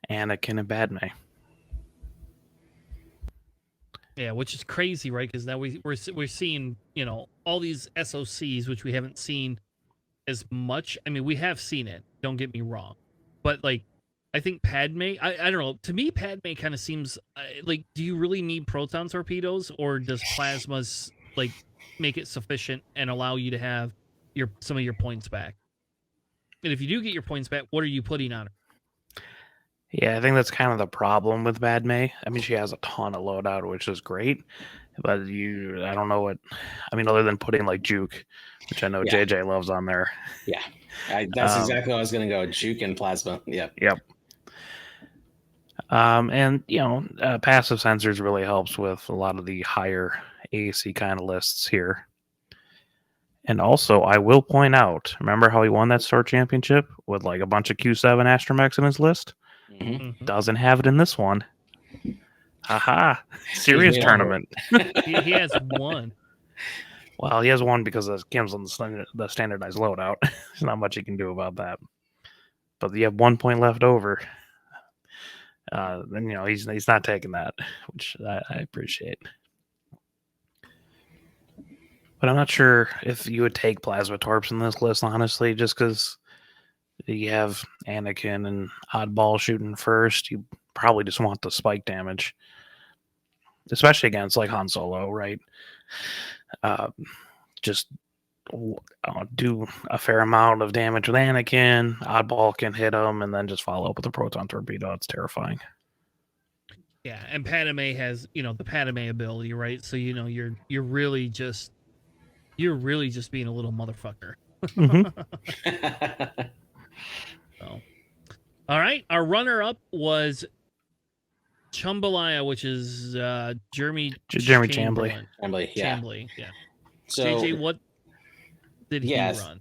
Anakin, and Padme. Yeah, which is crazy, right? Because now we're seeing, all these SOCs, which we haven't seen as much. I mean, we have seen it. Don't get me wrong, but like, I think Padme. I don't know. To me, Padme kind of seems like. Do you really need proton torpedoes, or does plasmas like make it sufficient and allow you to have some of your points back? And if you do get your points back, what are you putting on her? Yeah, I think that's kind of the problem with Padme. I mean, she has a ton of loadout, which is great, but I don't know what. I mean, other than putting like Juke, which I know JJ loves on there. Yeah, that's exactly what I was going to go. Juke and plasma. Yeah. Yep. And passive sensors really helps with a lot of the higher AC kind of lists here. And also, I will point out, remember how he won that Store Championship with like a bunch of Q7 Astromechs in his list? Mhm. Doesn't have it in this one. Haha. Serious waiting tournament. He has one. Well, he has one because of Kim's on the standardized loadout. There's not much he can do about that. But you have 1 point left over. Then he's not taking that, which I appreciate. But I'm not sure if you would take Plasma Torps in this list, honestly, just because you have Anakin and Oddball shooting first. You probably just want the spike damage, especially against like Han Solo, right? Just do a fair amount of damage with Anakin. Oddball can hit him, and then just follow up with a proton torpedo. It's terrifying. Yeah, and Padme has the Padme ability, right? So you're really just being a little motherfucker. Mm-hmm. So, all right, our runner-up was Chumbalaya, which is Jeremy Chambly. Chambly, yeah. So, JJ, what did he yes. run?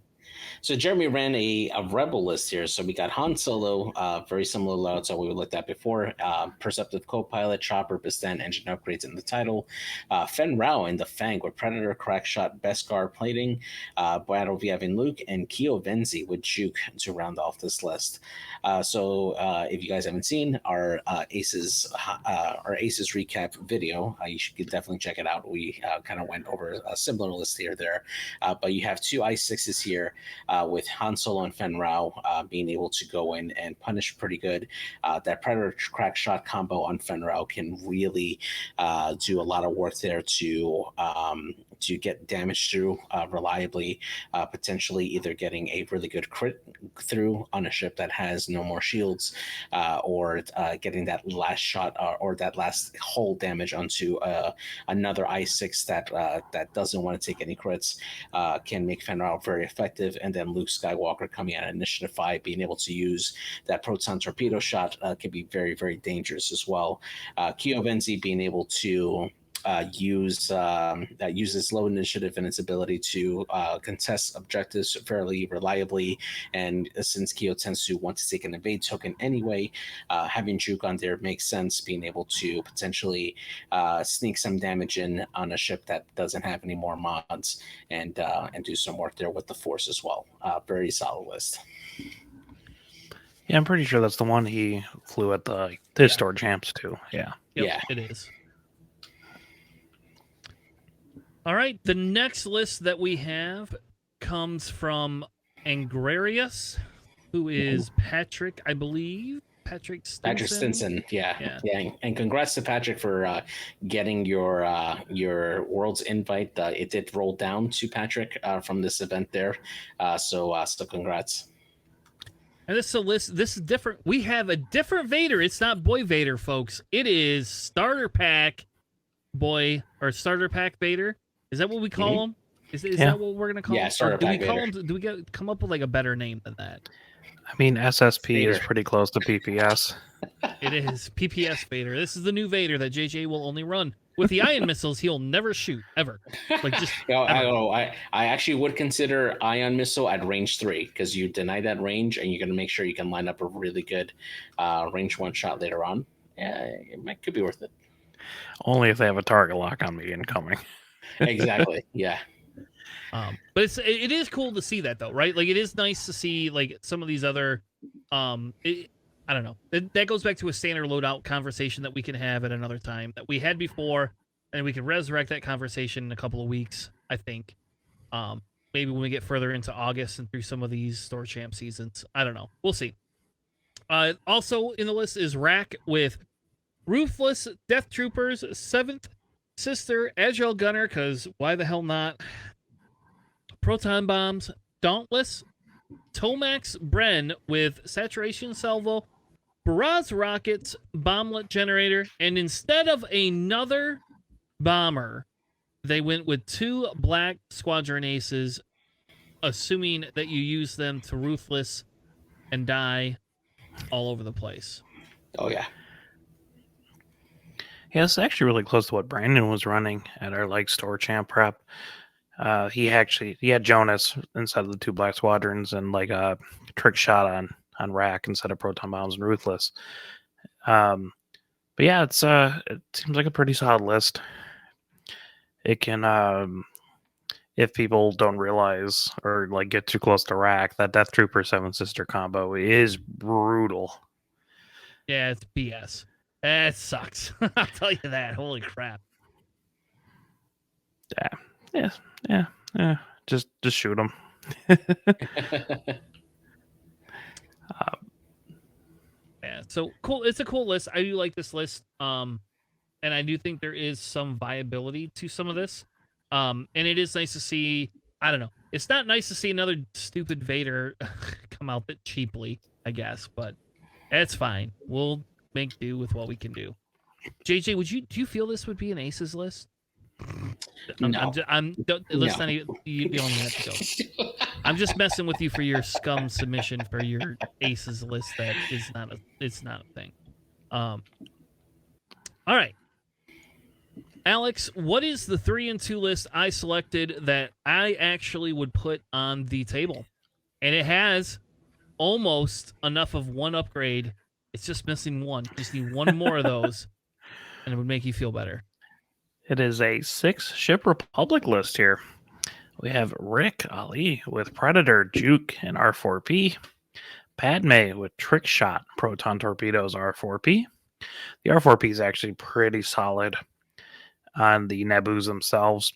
So Jeremy ran a rebel list here. So we got Han Solo, very similar loadout to what we looked at before. Perceptive co-pilot, chopper, Bastan, engine upgrades in the title. Fen Rao in the Fang with Predator, Crackshot, Beskar plating. Battle Viavin Luke, and Keo Venzi with Juke to round off this list. So if you guys haven't seen our Aces recap video, you should definitely check it out. We kind of went over a similar list here there. But you have two i6s here. With Han Solo and Fen Rao being able to go in and punish pretty good. That Predator crack shot combo on Fen Rao can really do a lot of work there to get damage through reliably, potentially either getting a really good crit through on a ship that has no more shields, or getting that last shot or that last hull damage onto another i6 that doesn't want to take any crits, can make Fen Rao very effective. And then Luke Skywalker coming out of Initiative 5, being able to use that proton torpedo shot can be very, very dangerous as well. Keo Venzi being able to use its low initiative and its ability to contest objectives fairly reliably. And since Keo tends to want to take an evade token anyway, having Juke on there makes sense, being able to potentially sneak some damage in on a ship that doesn't have any more mods, and do some work there with the Force as well. Very solid list. Yeah, I'm pretty sure that's the one he flew at the Store Champs too. Yeah. Yep, Yeah, it is. All right, the next list that we have comes from Angrarius, who is Patrick, I believe. Patrick Stinson. Patrick Stinson, yeah. And congrats to Patrick for getting your World's invite. It did roll down to Patrick from this event there, so congrats. And this is a list. This is different. We have a different Vader. It's not Boy Vader, folks. It is Starter Pack Boy or Starter Pack Vader. Is that what we call him? Is that what we're gonna call him? Yeah, Starter Pack Vader. Do we come up with like a better name than that? I mean, SSP is pretty close to PPS. It is PPS Vader. This is the new Vader that JJ will only run. With the ion missiles, he'll never shoot, ever. Like just I actually would consider ion missile at range 3, because you deny that range and you're going to make sure you can line up a really good range 1 shot later on. Yeah, it could be worth it. Only if they have a target lock on me incoming. Exactly, yeah. But it is cool to see that though, right? Like it is nice to see like some of these other, I don't know. That goes back to a standard loadout conversation that we can have at another time that we had before, and we can resurrect that conversation in a couple of weeks. I think, maybe when we get further into August and through some of these Store Champ seasons. I don't know. We'll see. Also in the list is Rack with Ruthless Death Troopers, 7th Sister Agile Gunner, because why the hell not? Proton Bombs, Dauntless, Tomax Bren with Saturation Salvo, Barrage Rockets, Bomblet Generator, and instead of another bomber, they went with 2 Black Squadron Aces, assuming that you use them to Ruthless and die all over the place. Oh, yeah. Yeah, it's actually really close to what Brandon was running at our Store Champ prep. He had Jonas instead of the 2 Black Squadrons and a trick shot on rack instead of proton bombs and ruthless. But yeah, it seems like a pretty solid list. It can if people don't realize or like get too close to rack, that Death Trooper Seven Sister combo is brutal. Yeah, it's BS. It sucks. I'll tell you that. Holy crap. Yeah. Just shoot them. Yeah, so cool. It's a cool list. I do like this list. And I do think there is some viability to some of this. And it is nice to see. I don't know. It's not nice to see another stupid Vader come out that cheaply, I guess, but it's fine. We'll make do with what we can do. JJ, do you feel this would be an aces list? No. Let's not even, you don't even have to go. I'm just messing with you for your scum submission for your aces list that is not a thing. All right. Alex, what is the 3 and 2 list I selected that I actually would put on the table? And it has almost enough of one upgrade. It's just missing one. Just need one more of those, and it would make you feel better. It is a 6-ship Republic list here. We have Rick Ali with Predator, Juke, and R4P. Padme with Trick Shot, Proton Torpedoes, R4P. The R4P is actually pretty solid on the Naboo's themselves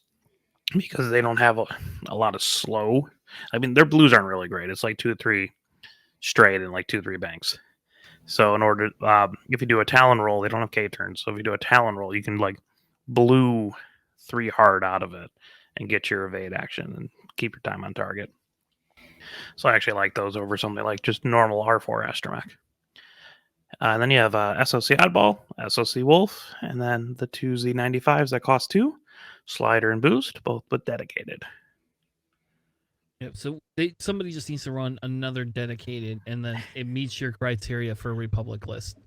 because they don't have a lot of slow. I mean, their blues aren't really great. It's like 2 or 3 straight and like 2 or 3 banks. So in order, if you do a Talon roll, they don't have K turns. So if you do a Talon roll, you can like blue 3 hard out of it and get your evade action and keep your time on target. So I actually like those over something like just normal R4 Astromech. And then you have SOC Oddball, SOC Wolf, and then the 2 Z95s that cost 2, Slider and Boost, both but dedicated. Yep. So somebody just needs to run another dedicated, and then it meets your criteria for a Republic list.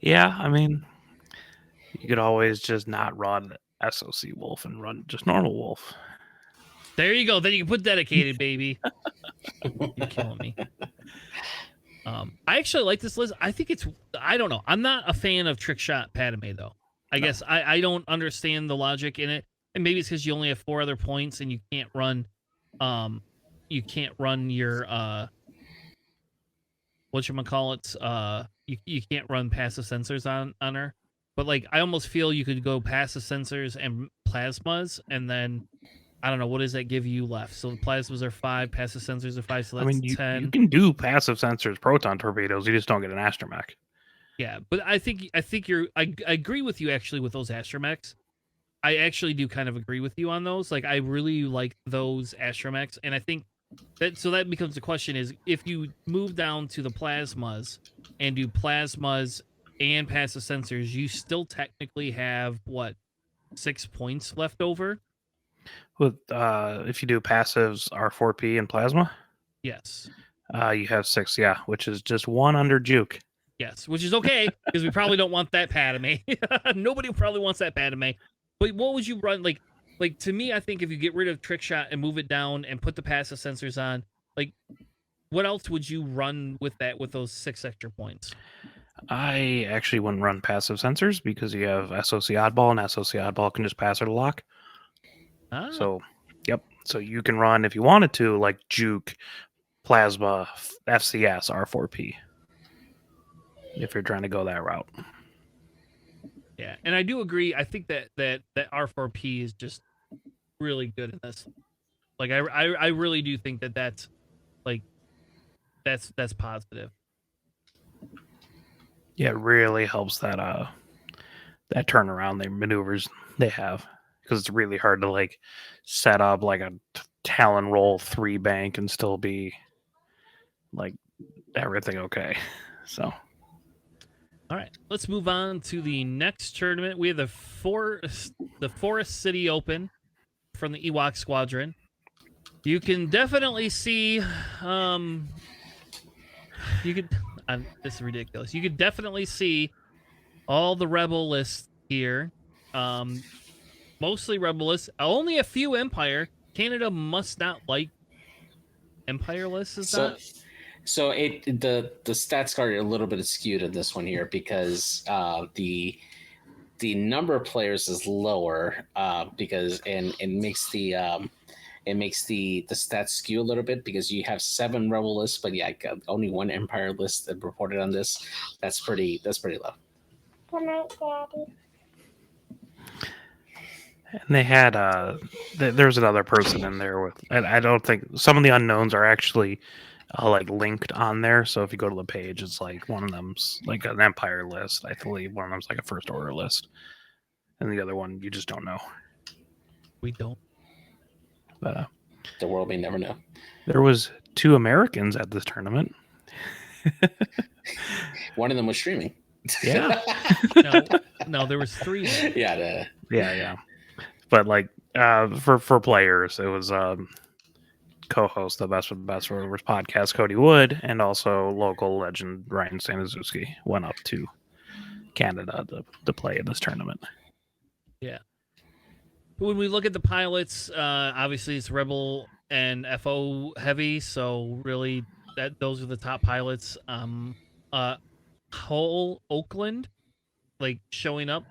Yeah, I mean, you could always just not run SOC Wolf and run just normal Wolf. There you go. Then you can put dedicated, baby. You're killing me. I actually like this list. I think I don't know. I'm not a fan of Trick Shot Padme, though. I guess I don't understand the logic in it. And maybe it's because you only have 4 other points and you can't run your whatchamacallits, you can't run passive sensors on her. But like I almost feel you could go passive sensors and plasmas, and then I don't know, what does that give you left? So the plasmas are 5, passive sensors are 5, so that's 10. You can do passive sensors, proton torpedoes, you just don't get an astromech. Yeah, but I think I agree with you actually with those astromechs. I actually do kind of agree with you on those. Like I really like those astromechs, and I think that becomes the question is if you move down to the plasmas and do plasmas and passive sensors, you still technically have what 6 points left over. With if you do passives R4P and plasma, Yes. You have 6, yeah, which is just 1 under Juke. Yes, which is okay because we probably don't want that Padme. Nobody probably wants that Padme. But what would you run like to me? I think if you get rid of Trick Shot and move it down and put the passive sensors on, like what else would you run with those 6 extra points? I actually wouldn't run passive sensors because you have SOC Oddball, and SOC Oddball can just pass her to lock. Ah. So, yep. So you can run if you wanted to, like Juke, Plasma, FCS, R4P. If you're trying to go that route. Yeah, and I do agree. I think that R4P is just really good in this. Like I really do think that's like that's positive. Yeah, it really helps that turnaround the maneuvers they have, because it's really hard to like set up like a Talon roll 3 bank and still be like everything okay. So all right, let's move on to the next tournament. We have the Forrest City Open from the Ewok Squadron. You can definitely see, this is ridiculous. You could definitely see all the Rebel lists here. Mostly Rebel lists. Only a few Empire. Canada must not like Empire lists, is that? So the stats card are a little bit skewed in this one here because the number of players is lower because and it makes the stats skew a little bit because you have 7 rebel lists, but yeah, only 1 empire list that reported on this. That's pretty low. Good night, Daddy. And they had there's another person in there with, and I don't think some of the unknowns are actually like linked on there. So if you go to the page, it's like one of them's like an empire list. I believe one of them's like a first order list, and the other one you just don't know. We don't. But The world may never know. there was 2 Americans at this tournament. One of them was streaming. Yeah. No, there was 3. Yeah. Yeah. But like for players, it was co-host the Best of Best Rivers podcast, Cody Wood, and also local legend Ryan Staniszewski went up to Canada to play in this tournament. Yeah. When we look at the pilots, obviously it's Rebel and FO heavy, so really those are the top pilots. Whole Oakland, like showing up,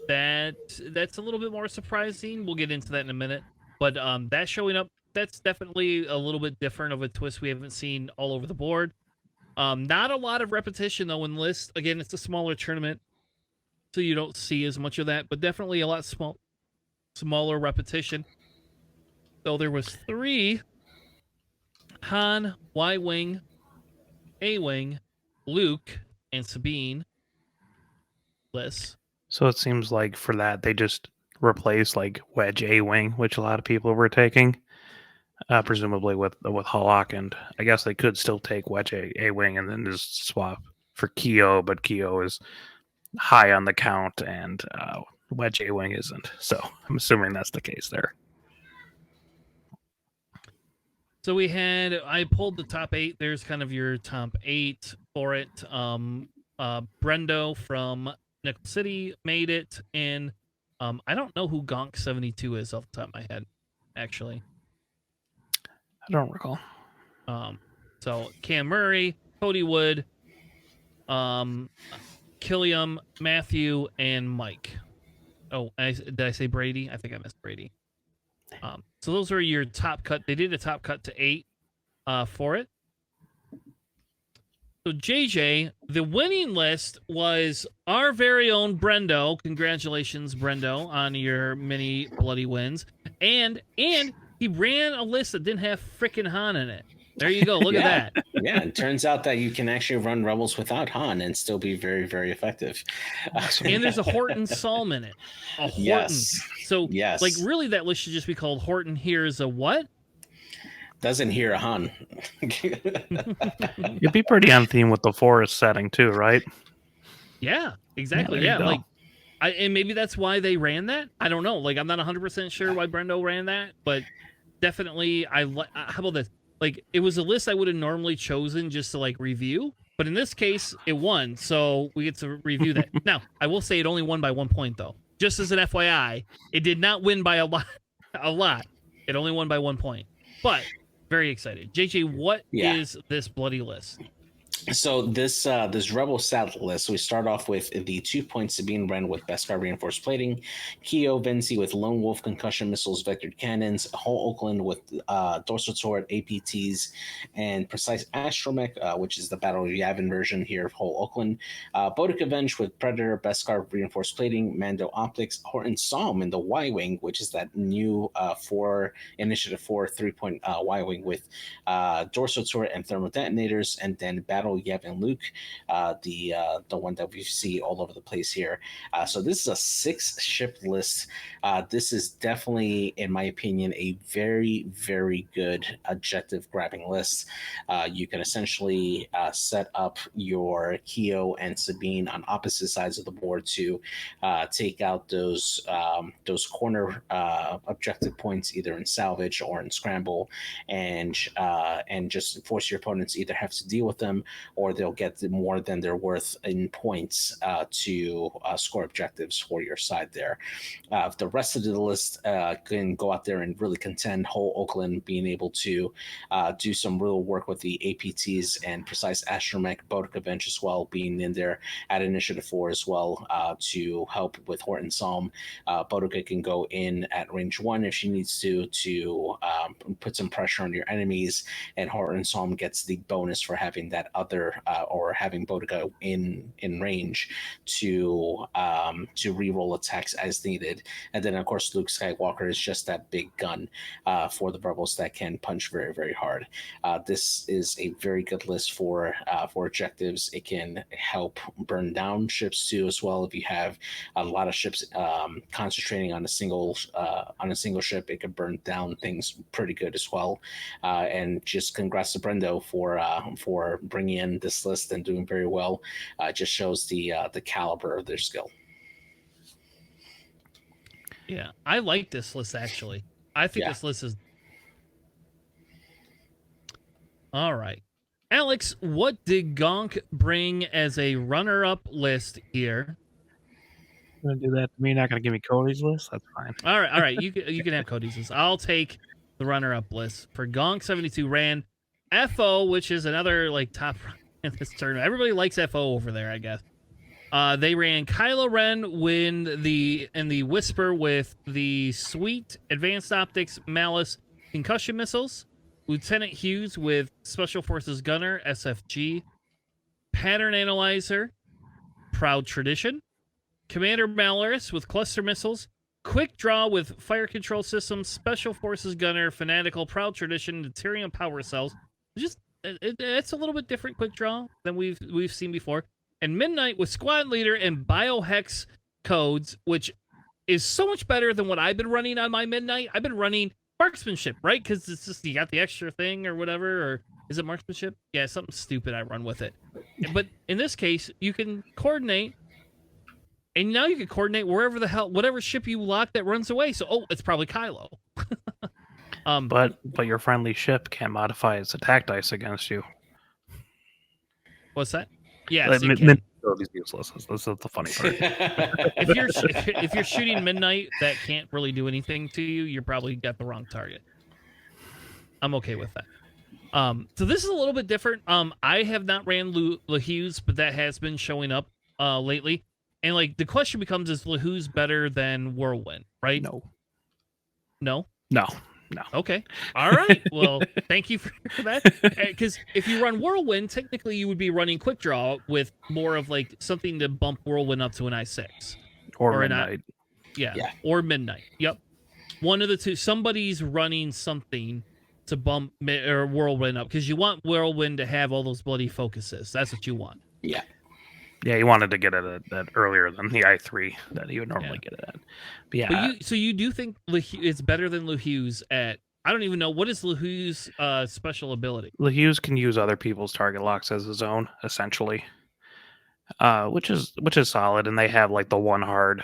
that's a little bit more surprising. We'll get into that in a minute, but that showing up, that's definitely a little bit different of a twist we haven't seen all over the board. Not a lot of repetition though in list. Again, it's a smaller tournament, so you don't see as much of that, but definitely a lot smaller repetition. So there was 3 Han, Y-Wing, A-Wing, Luke, and Sabine lists. So it seems like for that they just replaced like Wedge A-Wing, which a lot of people were taking, presumably with Hawk, and I guess they could still take Wedge A-Wing and then just swap for Keo, but Keo is high on the count and Wedge A-Wing isn't. So I'm assuming that's the case there. So I pulled the top 8. There's kind of your top 8 for it. Brendo from Nickel City made it in. I don't know who Gonk 72 is off the top of my head, actually. I don't recall. So Cam Murray, Cody Wood, Killiam, Matthew, and Mike. Oh, did I say Brady? I think I missed Brady. So those are your top cut. They did a top cut to 8 for it. So JJ, the winning list was our very own Brendo. Congratulations, Brendo, on your many bloody wins. And he ran a list that didn't have frickin' Han in it. There you go. Look at that. Yeah, it turns out that you can actually run Rebels without Han and still be very, very effective. And there's a Horton Psalm in it. A Horton. Yes. So, yes. like, really, that list should just be called Horton Hears a what? Doesn't hear a Han. You'd be pretty on theme with the forest setting too, right? Yeah, exactly. Yeah, like, and maybe that's why they ran that. I don't know. Like, I'm not 100% sure why Brendo ran that, but definitely, how about this? Like, it was a list I would have normally chosen just to, like, review. But in this case, it won, so we get to review that. Now, I will say it only won by 1 point, though. Just as an FYI, it did not win by a lot. It only won by 1 point. But, very excited. JJ, what is this bloody list? So this Rebel Saddle list, we start off with the 2 point Sabine Wren with Beskar reinforced plating, Keo Venzi with Lone Wolf concussion missiles, vectored cannons, Hull Oakland with dorsal turret APTs, and precise astromech, which is the Battle of Yavin version here of Hull Oakland, Bodic Avenge with Predator Beskar reinforced plating, Mando optics, Horton Psalm in the Y-wing, which is that new Initiative 4 3-point Y-wing with dorsal turret and thermal detonators, and then Battle Yavin Luke, the one that we see all over the place here. So this is a 6-ship list. This is definitely, in my opinion, a very, very good objective grabbing list. You can essentially set up your Keo and Sabine on opposite sides of the board to take out those corner objective points, either in salvage or in scramble, and just force your opponents either have to deal with them or they'll get more than they're worth in points to score objectives for your side there. The rest of the list can go out there and really contend. Whole Oakland being able to do some real work with the APTs and precise astromech. Boudica bench as well being in there at initiative 4 as well to help with Horton Psalm. Boudica can go in at range 1 if she needs to put some pressure on your enemies, and Horton Psalm gets the bonus for having that other or having Boudica in range to reroll attacks as needed. And then of course Luke Skywalker is just that big gun for the rebels that can punch very, very hard. This is a very good list for objectives. It can help burn down ships too as well. If you have a lot of ships concentrating on a single ship, it could burn down things pretty good as well. And just congrats to Brendo for bringing in this list and doing very well. Just shows the caliber of their skill. Yeah, I like this list actually. I think this list is all right. Alex, what did Gonk bring as a runner-up list here? You're gonna do that to me? Not gonna give me Cody's list? That's fine. All right. You can have Cody's list. I'll take the runner-up list. For Gonk 72 ran FO, which is another like top in this tournament. Everybody likes FO over there, I guess. They ran Kylo Ren in the Whisper with the Sweet Advanced Optics Malice Concussion Missiles. Lieutenant Hughes with Special Forces Gunner SFG. Pattern Analyzer, Proud Tradition. Commander Malaris with Cluster Missiles. Quick Draw with Fire Control Systems, Special Forces Gunner, Fanatical, Proud Tradition, Deuterium Power Cells. It's a little bit different Quick Draw than we've seen before. And Midnight with Squad Leader and Biohex Codes, which is so much better than what I've been running on my Midnight. I've been running Marksmanship, right? Because it's just you got the extra thing or whatever, or is it Marksmanship? Yeah, something stupid I run with it. But in this case, you can coordinate, and now you can coordinate wherever the hell, whatever ship you lock that runs away. So, it's probably Kylo. But your friendly ship can modify its attack dice against you. What's that? Yes, it can. These useless. This is the funny part. if you're shooting Midnight that can't really do anything to you, you're probably got the wrong target. I'm okay with that. So this is a little bit different. I have not ran LeHughes, but that has been showing up lately. And like the question becomes, is LeHughes better than Whirlwind, right? No. Okay. All right. Well, thank you for that. Because if you run Whirlwind, technically you would be running Quick Draw with more of like something to bump Whirlwind up to an I6. Or Midnight. Yeah. Or Midnight. Yep. One of the two. Somebody's running something to bump or Whirlwind up because you want Whirlwind to have all those bloody focuses. That's what you want. Yeah. Yeah, he wanted to get it at earlier than the I3 that he would normally get it at. But yeah. So you do think it's better than LeHughes at, I don't even know, what is LeHughes' special ability? LeHughes can use other people's target locks as his own, essentially. Which is solid, and they have like the one hard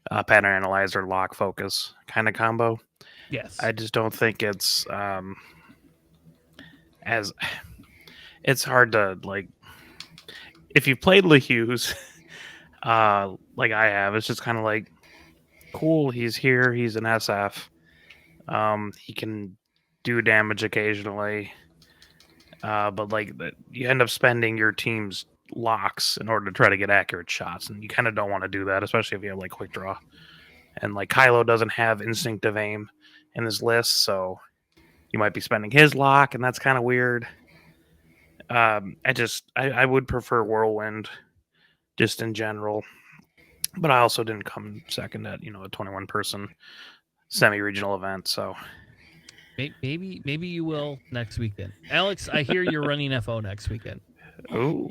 pattern analyzer lock focus kind of combo. Yes. I just don't think it's it's hard to like. If you played LeHughes, like I have, it's just kind of like, cool, he's here, he's an SF. He can do damage occasionally. But like you end up spending your team's locks in order to try to get accurate shots, and you kind of don't want to do that, especially if you have like Quick Draw. And like Kylo doesn't have instinctive aim in his list, so you might be spending his lock, and that's kind of weird. I would prefer Whirlwind just in general, but I also didn't come second at a 21-person semi-regional event, so maybe you will next weekend. Alex, I hear you're running FO next weekend. Oh,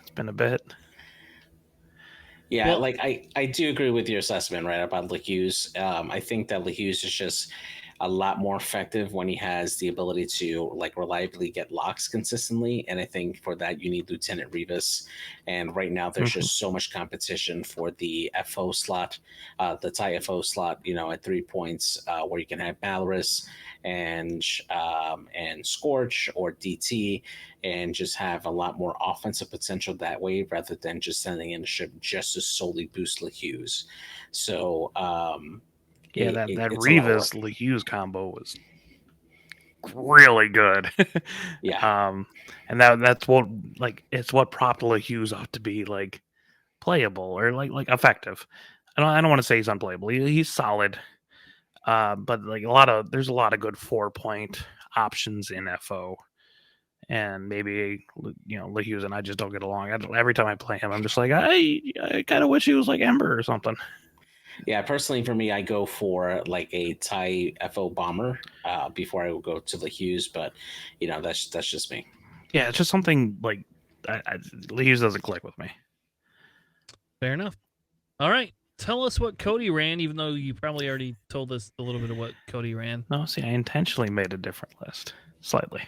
it's been a bit. Yeah, like I do agree with your assessment, right, about LeHughes. I think that LeHughes is just a lot more effective when he has the ability to like reliably get locks consistently. And I think for that you need Lieutenant Revis. And right now there's just so much competition for the FO slot, the tie FO slot, at 3 points, where you can have Malorus and Scorch or DT, and just have a lot more offensive potential that way rather than just sending in a ship just to solely boost LeHughes. So that it's a lot of Revis work. LeHughes combo was really good. Yeah. And that's what it's what propped LeHughes up to be like playable or like effective. I don't want to say he's unplayable. He's solid. But like there's a lot of good 4-point options in FO. And maybe LeHughes and I just don't get along. Every time I play him, I'm just like, I kind of wish he was like Ember or something. Yeah, personally for me, I go for like a TIE FO bomber before I would go to the Hughes, but that's just me. Yeah, it's just something like LeHughes doesn't click with me. Fair enough. All right. Tell us what Cody ran, even though you probably already told us a little bit of what Cody ran. No, see, I intentionally made a different list, slightly.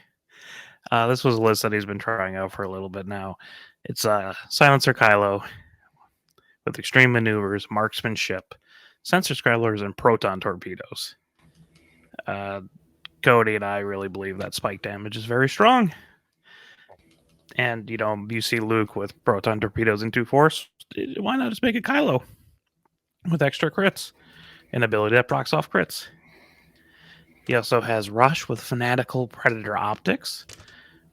This was a list that he's been trying out for a little bit now. It's Silencer Kylo with extreme maneuvers, marksmanship, sensor scramblers, and proton torpedoes. Cody and I really believe that spike damage is very strong. And, you see Luke with proton torpedoes and 2 force. Why not just make a Kylo with extra crits and ability that procs off crits? He also has Rush with fanatical predator optics,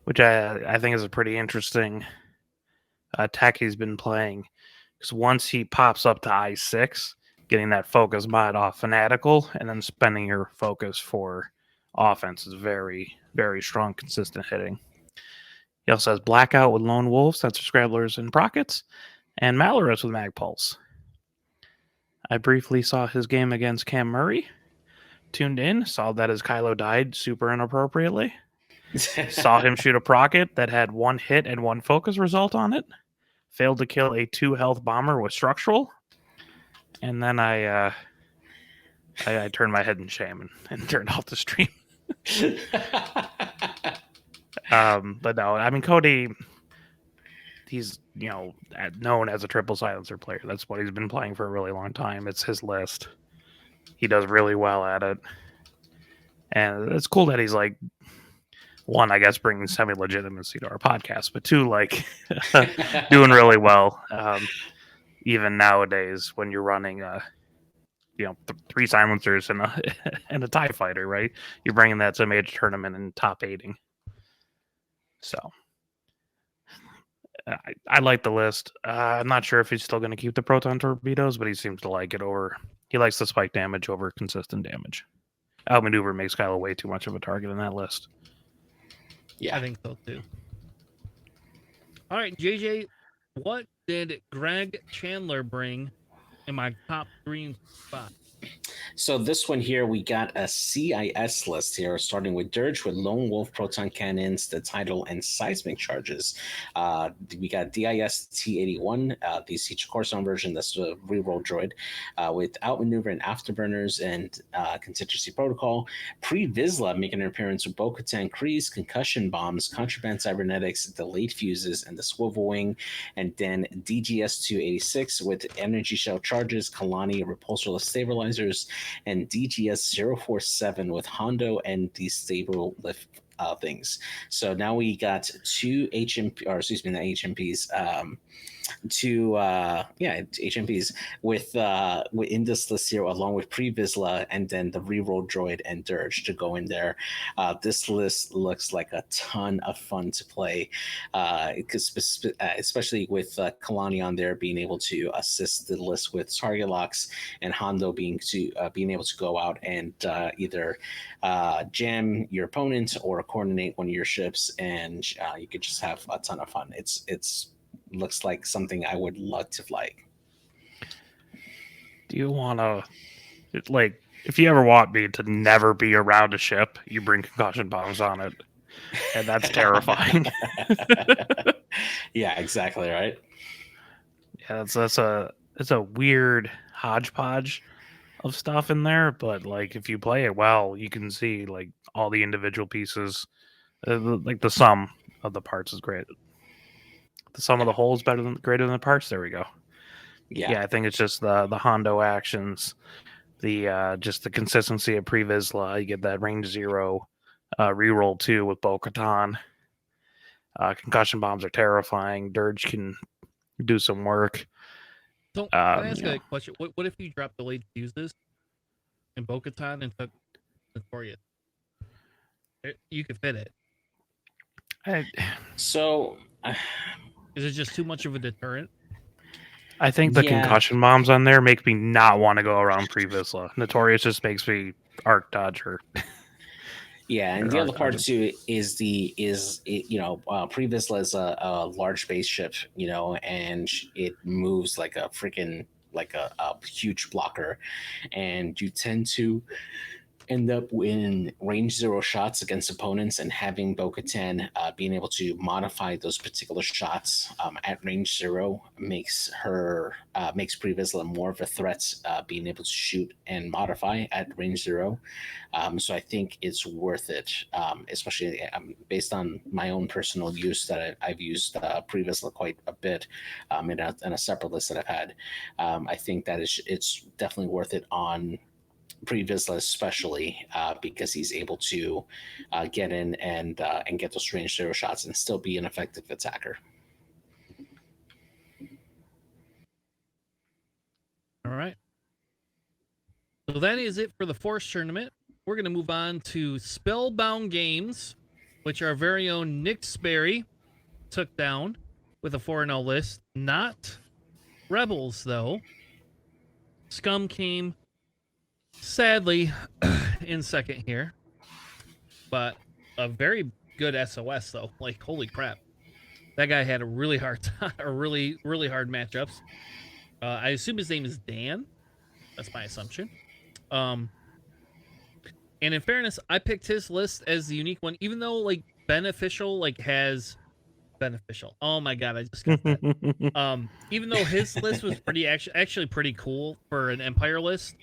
which I think is a pretty interesting tech he's been playing. Because once he pops up to I6, getting that focus mod off fanatical and then spending your focus for offense is very, very strong, consistent hitting. He also has Blackout with Lone Wolf, Sensor Scramblers, and Prockets, and Malorus with Mag Pulse. I briefly saw his game against Cam Murray, tuned in, saw that his Kylo died super inappropriately, saw him shoot a Procket that had 1 hit and 1 focus result on it, failed to kill a 2 health bomber with structural, and then I turned my head in shame and turned off the stream. But no, I mean, Cody, he's known as a triple silencer player. That's what he's been playing for a really long time. It's his list. He does really well at it, and it's cool that he's like, 1, I guess, bringing semi-legitimacy to our podcast, but 2, like doing really well. Even nowadays, when you're running 3 silencers and a TIE fighter, right? You're bringing that to a major tournament and top 8ing. So I like the list. I'm not sure if he's still going to keep the proton torpedoes, but he seems to like it over. He likes the spike damage over consistent damage. Outmaneuver makes Kylo way too much of a target in that list. Yeah, I think so too. All right, JJ, what did Greg Chandler bring in my top 3 spot? So this one here, we got a CIS list here, starting with Dirge with Lone Wolf proton cannons, the title, and seismic charges. We got DIS T81, the Siege Corson version, that's the reroll droid, with outmaneuver and afterburners and contingency protocol. Pre-Vizsla making an appearance with Bo-Katan Kryze, concussion bombs, contraband cybernetics, delayed fuses, and the swivel wing. And then DGS 286 with energy shell charges, Kalani repulsorless stabilizers, and DGS 047 with Hondo and the stable lift things. So now we got 2 HMP, or excuse me, not HMPs, 2 HMPs with in this list here, along with Pre-Vizsla and then the reroll droid and Dirge to go in there. This list looks like a ton of fun to play, because especially with Kalani on there being able to assist the list with target locks, and Hondo being able to go out and either jam your opponent or coordinate one of your ships, and you could just have a ton of fun. It's looks like something I would love to like. Do you want to, like, if you ever want me to never be around a ship, you bring concussion bombs on it, and that's terrifying. Yeah, exactly right. Yeah, it's a weird hodgepodge of stuff in there, but like if you play it well, you can see like all the individual pieces. Like the sum of the parts is great. The sum of the whole is greater than the parts. There we go. Yeah, I think it's just the Hondo actions, the just the consistency of Previsla. You get that range 0 reroll 2 with Bo-Katan. Concussion bombs are terrifying. Dirge can do some work. So, can I ask a question? What if you dropped the late fuses in Bo-Katan and took Notorious? You could fit it. So, is it just too much of a deterrent? I think the concussion bombs on there make me not want to go around Previsla. Notorious just makes me arc dodge her. Yeah, and the other part too is Previsla is a large spaceship, and it moves like a freaking a huge blocker, and you tend to end up in range 0 shots against opponents, and having Bo-Katan being able to modify those particular shots at range 0 makes Previsla more of a threat, being able to shoot and modify at range 0. So I think it's worth it, especially based on my own personal use that I've used Previsla quite a bit in a separate list that I've had. I think that it's definitely worth it on Previsla, especially because he's able to get in and get those range 0 shots and still be an effective attacker. All right. So that is it for the Force Tournament. We're going to move on to Spellbound Games, which our very own Nick Sperry took down with a 4-0 list. Not Rebels, though. Scum came sadly in second here, but a very good SOS though. Like, holy crap, that guy had a really hard time, really hard matchups. I assume his name is Dan. That's my assumption. And in fairness, I picked his list as the unique one, even though like beneficial has beneficial. Oh my god, I just got that. Even though his list was actually pretty cool for an Empire list.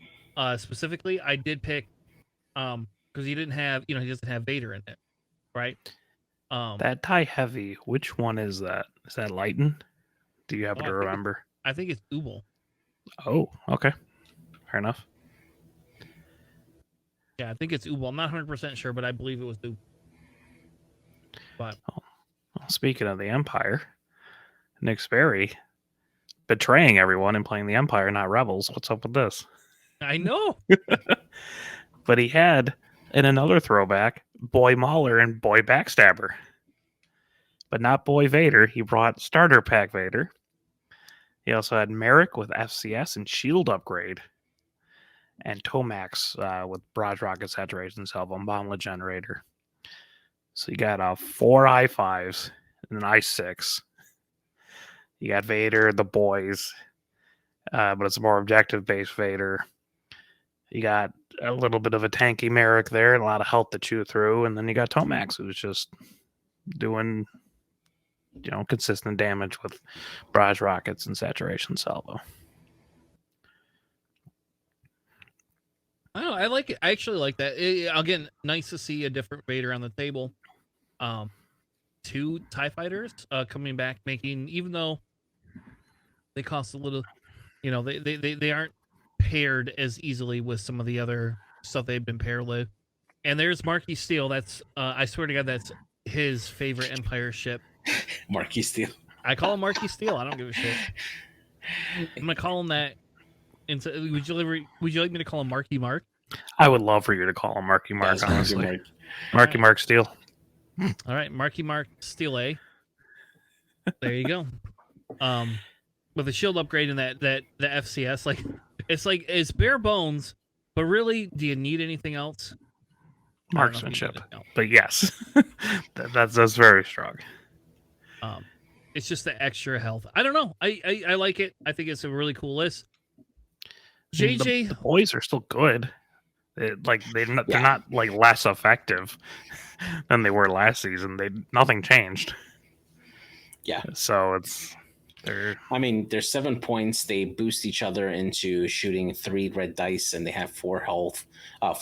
Specifically, I did pick because he didn't have, he doesn't have Vader in it, right? That tie heavy, which one is that? Is that Lighten? Do you happen to remember? I think it's Ubel. Oh, okay. Fair enough. Yeah, I think it's Ubel. I'm not 100% sure, but I believe it was Ubel. But well, speaking of the Empire, Nick Sperry betraying everyone and playing the Empire, not Rebels. What's up with this? I know. But he had, in another throwback, Boy Mauler and Boy Backstabber. But not Boy Vader. He brought Starter Pack Vader. He also had Merrick with FCS and Shield Upgrade. And Tomax with Barrage Rocket Saturation Salvo and Bomblet Generator. So you got 4 I-5s and an I-6. You got Vader, the boys. But it's a more objective-based Vader. You got a little bit of a tanky Merrick there, and a lot of health to chew through, and then you got Tomax, who's just doing, consistent damage with barrage rockets and saturation salvo. I don't know. I like it. I actually like that. Again, nice to see a different Vader on the table. 2 TIE fighters coming back, making, even though they cost a little, they aren't paired as easily with some of the other stuff they've been paired with. And there's Marquis Steele. That's I swear to God, that's his favorite Empire ship. Marquis Steele. I call him Marquis Steele. I don't give a shit. I'm gonna call him that. Would you like me to call him Marky Mark? I would love for you to call him Marky Mark, honestly. Marky Mark Steele. All right, Marky Mark Steele A. There you go. With the shield upgrade and the FCS, it's bare bones, but really, do you need anything else? Marksmanship, but yes, that's very strong. It's just the extra health. I don't know. I like it. I think it's a really cool list. JJ, the boys are still good. They're not like less effective than they were last season. Nothing changed. Yeah. So it's I mean, there's 7 points. They boost each other into shooting 3 red dice, and they have 4 health, 4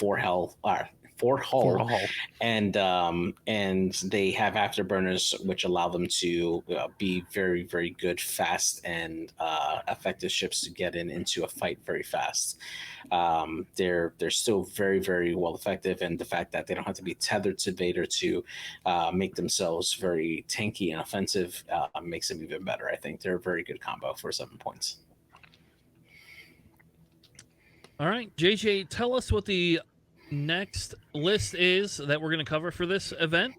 for hull, all. and they have afterburners, which allow them to be very, very good, fast, and effective ships to get into a fight very fast. They're still very, very well effective, and the fact that they don't have to be tethered to Vader to make themselves very tanky and offensive makes them even better. I think they're a very good combo for 7 points. All right, JJ, tell us what the next list is that we're going to cover for this event.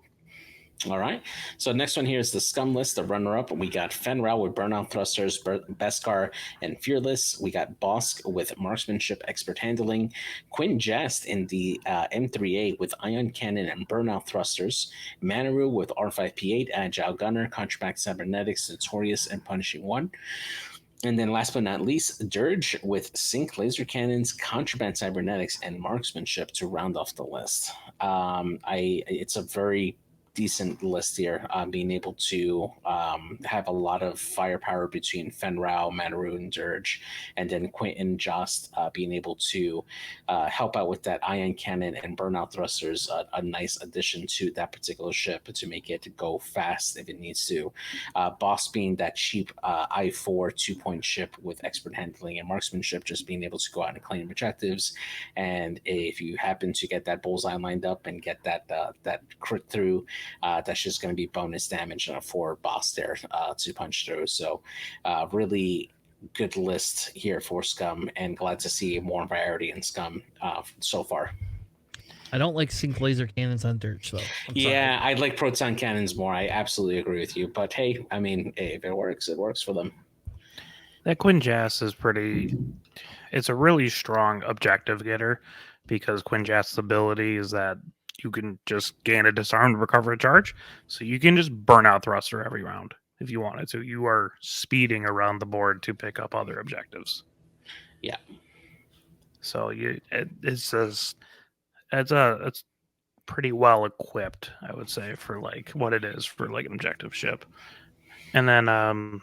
All right. So next one here is the Scum list, the runner-up. We got Fenrau with Burnout Thrusters, Beskar, and Fearless. We got Bosk with Marksmanship, Expert Handling. Quinn Jest in the M3A with Ion Cannon and Burnout Thrusters. Manaru with R5P8, Agile Gunner, Contraback Cybernetics, Notorious, and Punishing One. And then last but not least, Dirge with Sync Laser Cannons, Contraband Cybernetics, and Marksmanship to round off the list. It's a very decent list here, being able to have a lot of firepower between Fenrau, Manaru, and Dirge, and then Quentin Jost being able to help out with that Ion Cannon and Burnout Thrusters, a nice addition to that particular ship to make it go fast if it needs to. Boss being that cheap I4 2-point ship with Expert Handling and Marksmanship, just being able to go out and claim objectives. And if you happen to get that bullseye lined up and get that crit through, that's just going to be bonus damage for Boss there to punch through. So really good list here for Scum, and glad to see more variety in Scum so far. I don't like sync laser cannons on Dirge, though. Yeah, I like proton cannons more. I absolutely agree with you. But hey, I mean, if it works for them. That Quinn Jass is it's a really strong objective getter, because Quinn Jass's ability is that you can just gain a disarmed recover a charge, so you can just burn out thruster every round if you wanted to. You are speeding around the board to pick up other objectives. Yeah. So it's pretty well equipped, I would say, for like what it is for like an objective ship. And then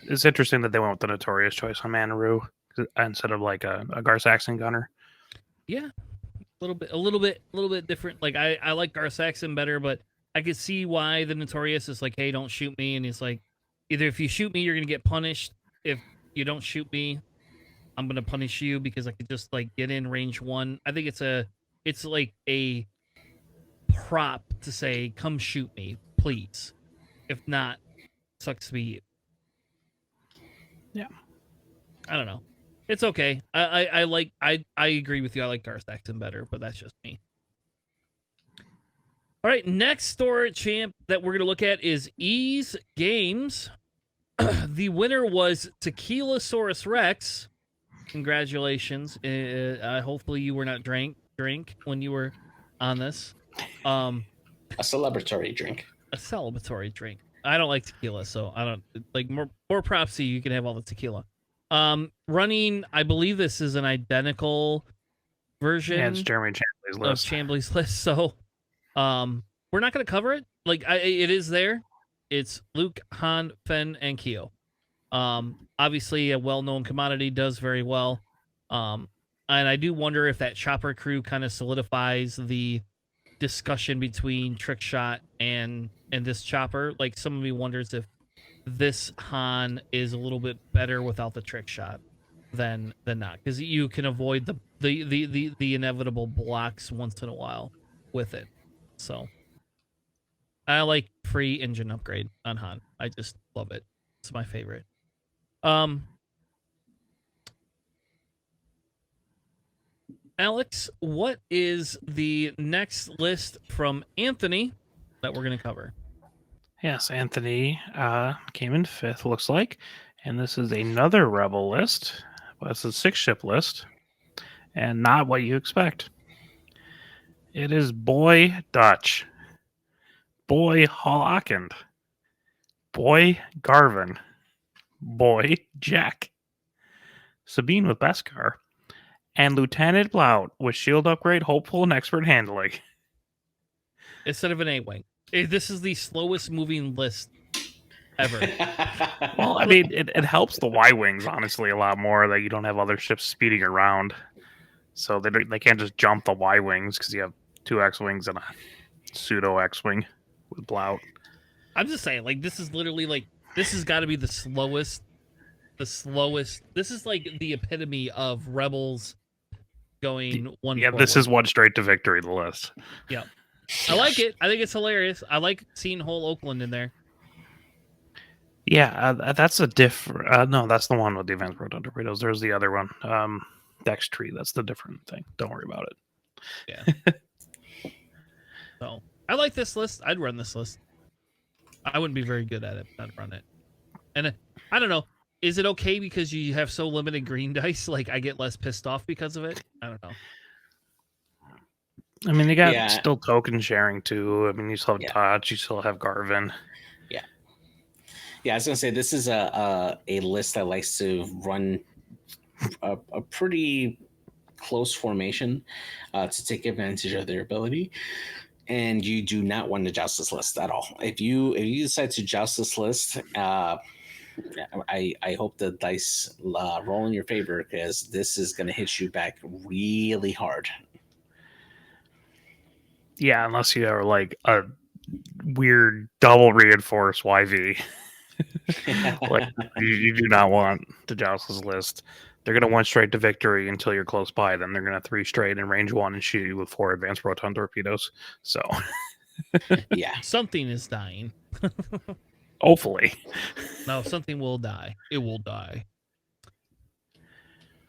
it's interesting that they went with the Notorious choice on Manaru instead of like a Gar-Saxon gunner. Yeah, a little bit different. Like I like Gar-Saxon better, but I could see why the Notorious is like, hey, don't shoot me, and he's like, either if you shoot me, you're gonna get punished. If you don't shoot me, I'm gonna punish you, because I could just like get in range 1. I think it's like a prop to say, come shoot me, please. If not, sucks to be you. Yeah. I don't know. It's okay. I agree with you. I like Gar-Saxon better, but that's just me. All right, next store champ that we're gonna look at is Ease Games. The winner was Tequilasaurus Rex. Congratulations. Hopefully you were not drink when you were on this. A celebratory drink. A celebratory drink. I don't like tequila, so I don't like more props to you. You can have all the tequila. Running, I believe this is an identical version. Yeah, it's Jeremy Chambly's list. Of Chambly's list. So, we're not going to cover it. Like, it is there. It's Luke, Han, Fen, and Keo. Obviously a well-known commodity, does very well. And I do wonder if that chopper crew kind of solidifies the discussion between Trickshot and this chopper. Like, some of me wonders if this Han is a little bit better without the Trickshot than not, because you can avoid the inevitable blocks once in a while with it. So I like free engine upgrade on Han. I just love it. It's my favorite. Alex, what is the next list from Anthony that we're going to cover? Yes, Anthony came in 5th, looks like. And this is another Rebel list. But it's a 6-ship list. And not what you expect. It is Boy Dutch, Boy Hall-Akend, Boy Garvin, Boy Jack, Sabine with Beskar, and Lieutenant Blount with Shield Upgrade, Hopeful, and Expert Handling. Instead of an A-Wing. This is the slowest moving list ever. Well, I mean, it helps the Y-wings honestly a lot more that you don't have other ships speeding around, so they can't just jump the Y-wings because you have 2 X-wings and a pseudo X-wing with Blout. I'm just saying, like, this is literally like this has got to be the slowest. This is like the epitome of rebels going one. Yeah, forward. this is one straight to victory. The list. Yeah, I like it. I think it's hilarious. I like seeing whole Oakland in there. Yeah, that's a different. No, that's the one with the advanced proton torpedoes. There's the other one. Dex tree. That's the different thing. Don't worry about it. Yeah. So I like this list. I'd run this list. I wouldn't be very good at it, but I'd run it. And I don't know. Is it okay because you have so limited green dice? Like I get less pissed off because of it. I don't know. I mean, you got still token sharing too. I mean, you still have Touch. You still have Garvin. Yeah, I was gonna say this is a list that likes to run a pretty close formation to take advantage of their ability, and you do not want to joust this list at all. If you decide to joust this list, I hope the dice roll in your favor because this is going to hit you back really hard. Yeah, unless you are like a weird double reinforced YV. Like you do not want to joust this list. They're going to one straight to victory until you're close by. Then they're going to 3 straight in range 1 and shoot you with 4 advanced proton torpedoes. So yeah, something is dying. Hopefully. No, something will die. It will die.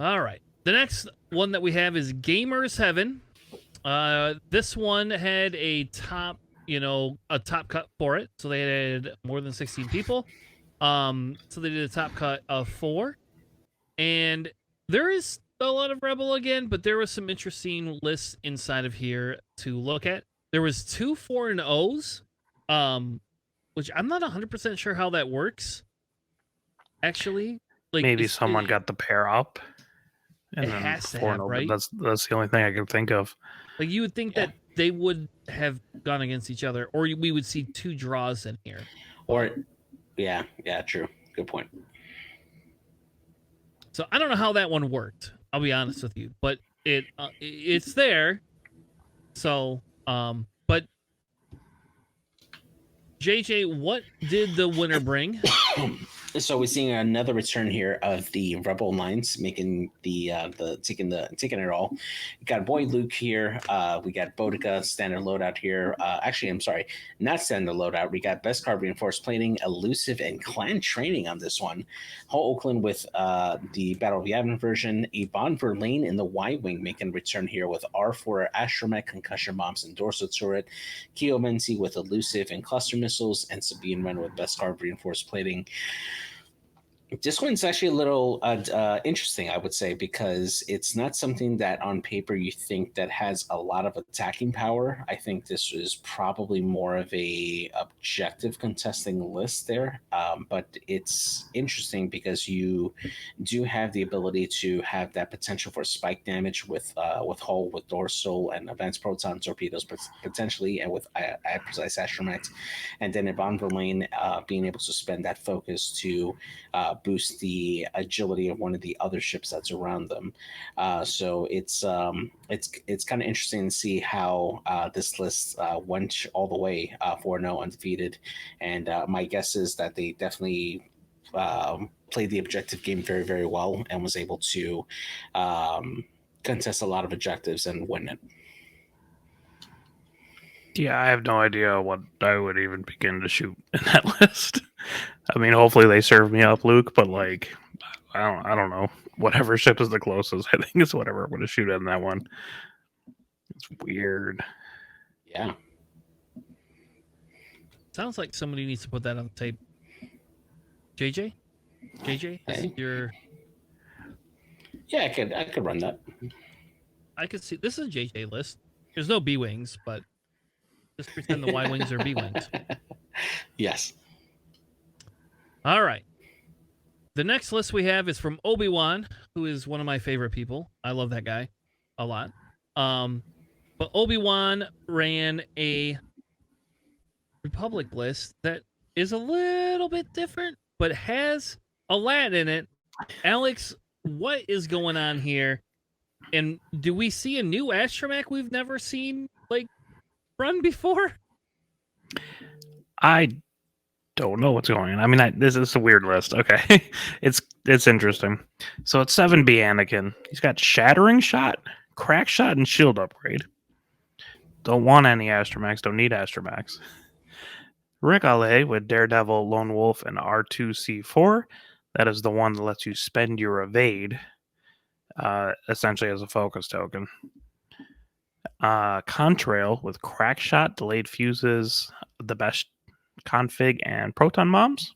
All right. The next one that we have is Gamers Heaven. This one had a top cut for it. So they had more than 16 people. So they did a top cut of 4. And there is a lot of Rebel again, but there was some interesting lists inside of here to look at. There was 2 4 and O's, which I'm not 100% sure how that works. Actually, like maybe someone got the pair up. And it has to have, right? That's the only thing I can think of. Like you would think that they would have gone against each other, or we would see 2 draws in here. Or, yeah, true. Good point. So I don't know how that one worked. I'll be honest with you, but it's there. So, but JJ, what did the winner bring? So we're seeing another return here of the Rebel lines, making the taking it all. We got Boy Luke here. We got Boudica standard loadout here. Actually, I'm sorry, not standard loadout. We got Beskar reinforced plating, elusive, and clan training on this one. Whole Oakland with the Battle of Yavin version. Yvonne Verlaine in the Y-wing making a return here with R4 astromech, concussion bombs, and dorsal turret. Keo Menzi with elusive and cluster missiles, and Sabine Wren with Beskar reinforced plating. This one's actually a little interesting, I would say, because it's not something that on paper you think that has a lot of attacking power. I think this is probably more of a objective contesting list there, but it's interesting because you do have the ability to have that potential for spike damage with hull, with dorsal, and advanced proton torpedoes potentially, and with precise astromech, and then Yvonne Verlaine being able to spend that focus to boost the agility of one of the other ships that's around them. So it's kind of interesting to see how this list went all the way 4-0 undefeated. And my guess is that they definitely played the objective game very, very well and was able to contest a lot of objectives and win it. Yeah, I have no idea what I would even begin to shoot in that list. I mean, hopefully they serve me up, Luke, but like, I don't know. Whatever ship is the closest, I think is whatever I'm going to shoot in that one. It's weird. Yeah. Sounds like somebody needs to put that on the tape. JJ, Hey. your. Yeah, I could run that. I could see this is a JJ list. There's no B wings, but just pretend the Y wings are B wings. Yes. All right. The next list we have is from Obi-Wan, who is one of my favorite people. I love that guy a lot. But Obi-Wan ran a Republic list that is a little bit different, but has a lat in it. Alex, what is going on here? And do we see a new astromech we've never seen like run before? I don't know what's going on. I mean, this is a weird list. Okay, it's interesting. So it's 7B Anakin. He's got Shattering Shot, Crack Shot, and Shield Upgrade. Don't want any Astromechs. Don't need Astromechs. Rick Ale with Daredevil, Lone Wolf, and R2C4. That is the one that lets you spend your evade, essentially as a focus token. Contrail with Crack Shot, Delayed Fuses, the best config, and Proton Bombs.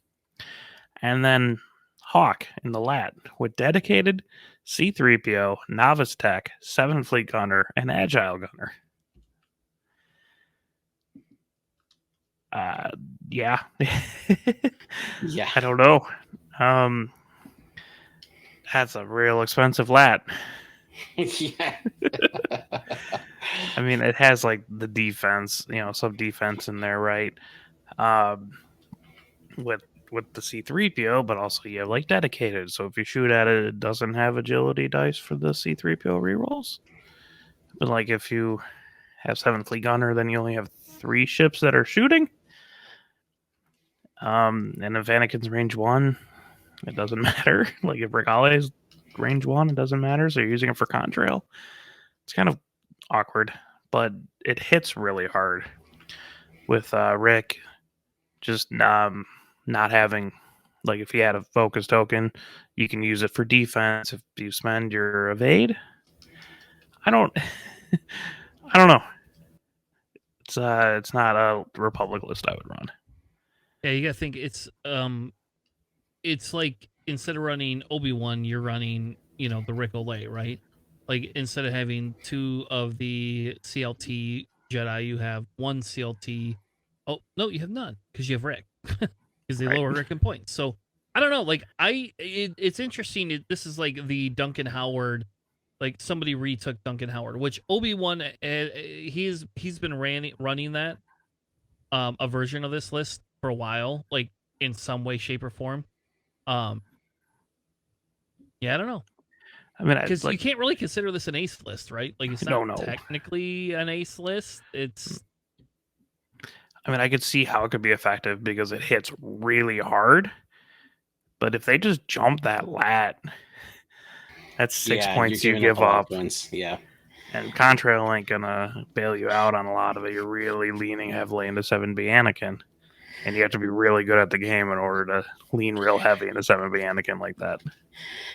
And then Hawk in the lat with Dedicated, C3PO, Novice Tech, 7 Fleet Gunner, and Agile Gunner. Yeah. Yeah. I don't know. That's a real expensive lat. Yeah. I mean, it has like the defense, some defense in there, right? With the C3PO, but also you have like Dedicated. So if you shoot at it, it doesn't have agility dice for the C3PO rerolls. But like if you have 7 Fleet Gunner, then you only have 3 ships that are shooting. And if Anakin's range 1, it doesn't matter. Like if Regale's range 1, it doesn't matter. So you're using it for contrail. It's kind of awkward, but it hits really hard with Rick just not having, like if he had a focus token, you can use it for defense if you spend your evade. I don't know. It's not a Republic list I would run. Yeah, you gotta think it's like instead of running Obi-Wan, you're running, the Rick Olay, right? Like instead of having 2 of the CLT Jedi, you have 1 CLT. Oh no, you have none because you have Rick, because they Right. lower Rick in points. So I don't know. Like it's interesting. This is like the Duncan Howard. Like somebody retook Duncan Howard, which Obi-Wan he's been running that a version of this list for a while, like in some way, shape, or form. Yeah, I don't know. I mean, Because you can't really consider this an ace list, right? Like it's not No. technically an ace list. I mean, I could see how it could be effective because it hits really hard. But if they just jump that lat, that's 6 points you give up. Yeah. And Contrail ain't gonna bail you out on a lot of it. You're really leaning heavily into 7B Anakin. And you have to be really good at the game in order to lean real heavy into 7B Anakin like that.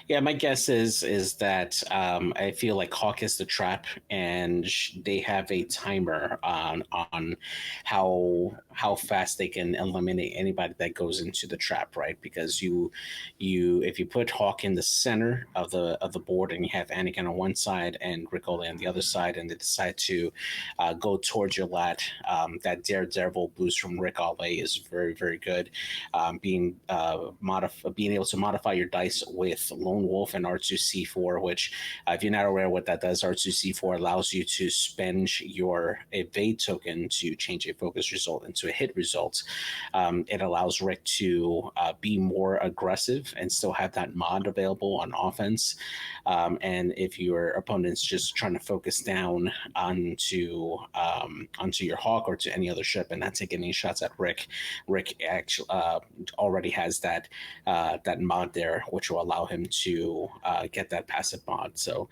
Yeah, my guess is that I feel like Hawk is the trap, and they have a timer on how fast they can eliminate anybody that goes into the trap, right? Because you if you put Hawk in the center of the board and you have Anakin on one side and Ricola on the other side, and they decide to go towards your lat, that Daredevil boost from Rick Alway is very, very good. Being able to modify your dice with Lone Wolf and R2C4, which if you're not aware what that does, R2C4 allows you to spend your evade token to change a focus result into a hit result. It allows Rick to be more aggressive and still have that mod available on offense. And if your opponent's just trying to focus down onto your Hawk or to any other ship and not take any shots at Rick actually already has that mod there, which will allow him to get that passive mod. So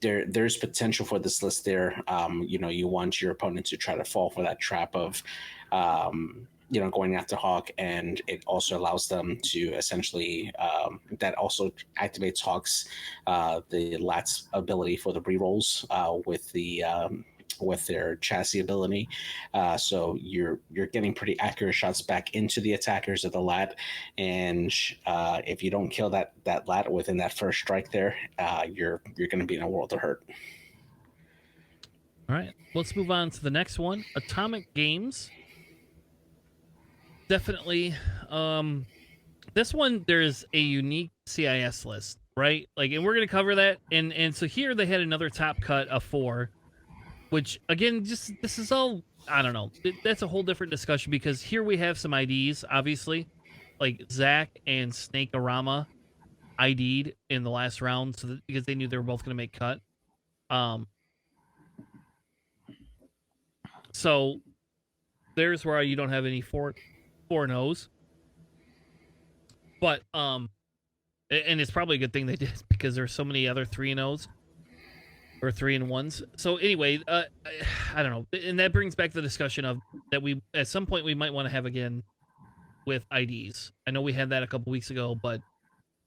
there's potential for this list there. You want your opponent to try to fall for that trap of going after Hawk, and it also allows them to essentially that also activates Hawk's the Lat's ability for the rerolls with their chassis ability. So you're getting pretty accurate shots back into the attackers of the Lat, and if you don't kill that Lat within that first strike there, you're going to be in a world of hurt. All right, let's move on to the next one. Atomic Games. Definitely. This one, there's a unique CIS list, right? Like, and we're going to cover that. And so here they had another top cut of 4, which again, just this is all I don't know. That's a whole different discussion because here we have some IDs, obviously, like Zach and Snakeorama ID'd in the last round, because they knew they were both going to make cut. So there's where you don't have any 4-0s, but and it's probably a good thing they did because there's so many other 3-0s or 3-1s. So anyway, I don't know, and that brings back the discussion of that we at some point we might want to have again with IDs. I know we had that a couple weeks ago, but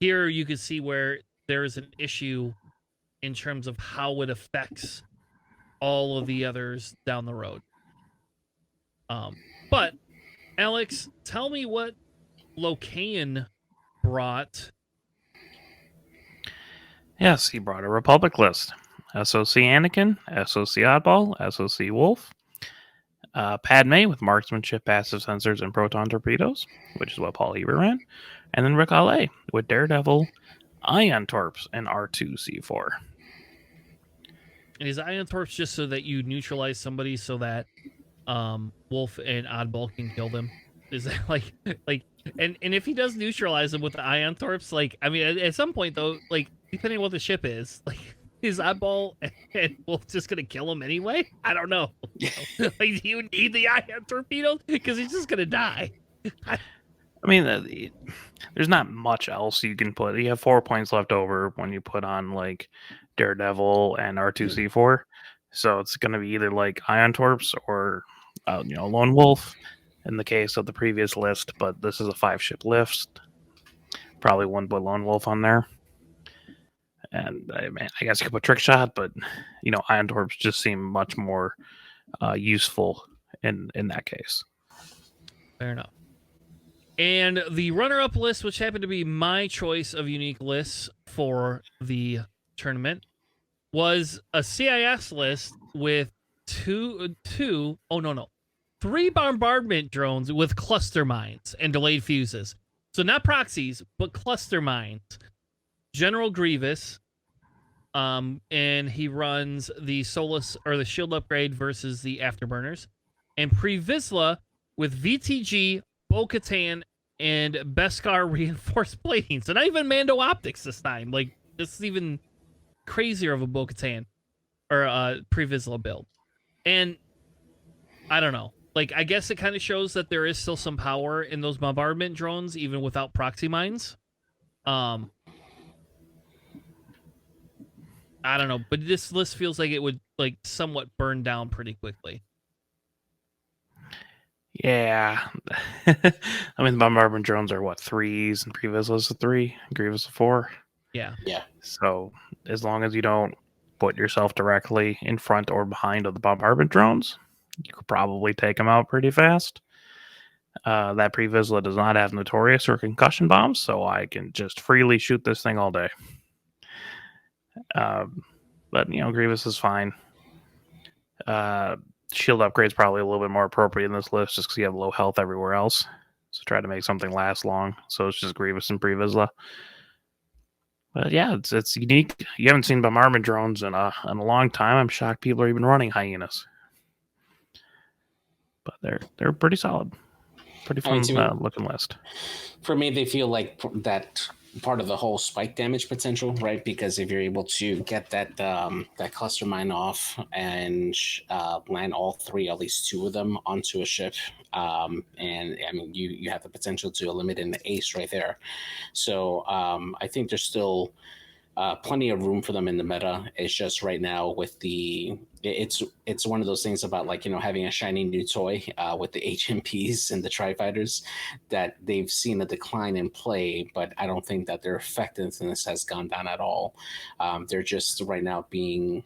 here you can see where there is an issue in terms of how it affects all of the others down the road. But Alex, tell me what Locayan brought. Yes, he brought a Republic list. SOC Anakin, SOC Oddball, SOC Wolf, Padme with marksmanship, passive sensors, and proton torpedoes, which is what Paul Heber ran, and then Rick Ale with Daredevil, Ion Torps, and R2C4. And is Ion Torps just so that you neutralize somebody so that Wolf and Oddball can kill them? Is that like and if he does neutralize them with the Ion Torps, like, I mean, at some point though, like, depending on what the ship is, like, is Oddball and Wolf just gonna kill him anyway? I don't know. Like, do you need the Ion Torpedoes? Because he's just gonna die. I mean, there's not much else you can put. You have 4 points left over when you put on like Daredevil and R2C4. So it's going to be either like Ion Torps or Lone Wolf in the case of the previous list. But this is a 5-ship list. Probably wouldn't put Lone Wolf on there. And I guess you could put Trick Shot, but Ion Torps just seem much more useful in that case. Fair enough. And the runner-up list, which happened to be my choice of unique lists for the tournament, was a CIS list with three bombardment drones with cluster mines and delayed fuses. So not proxies, but cluster mines. General Grievous, and he runs the Solus or the shield upgrade versus the afterburners, and Pre Vizsla with VTG, Bo-Katan, and Beskar reinforced plating. So not even Mando optics this time. Like, this is even crazier of a Bo-Katan or Pre Vizsla build. And I don't know. Like, I guess it kind of shows that there is still some power in those bombardment drones, even without proxy mines. I don't know, but this list feels like it would like somewhat burn down pretty quickly. Yeah. I mean, the bombardment drones are what, 3s, and Pre Vizsla's a 3, Grievous a 4. Yeah. So as long as you don't put yourself directly in front or behind of the bombardment drones, you could probably take them out pretty fast. That Pre Vizsla does not have Notorious or concussion bombs, so I can just freely shoot this thing all day. But Grievous is fine. Shield upgrade's probably a little bit more appropriate in this list just because you have low health everywhere else. So try to make something last long. So it's just Grievous and Pre Vizsla. But yeah, it's unique. You haven't seen bombardment drones in a long time. I'm shocked people are even running hyenas. But they're pretty solid. Pretty fun looking list. For me, they feel like that part of the whole spike damage potential, right? Because if you're able to get that cluster mine off and land all 3, at least 2 of them onto a ship, and I mean you have the potential to eliminate an ace right there. So I think there's still plenty of room for them in the meta. It's just right now with it's one of those things about like having a shiny new toy with the HMPs and the tri-fighters that they've seen a decline in play, but I don't think that their effectiveness has gone down at all. They're just right now being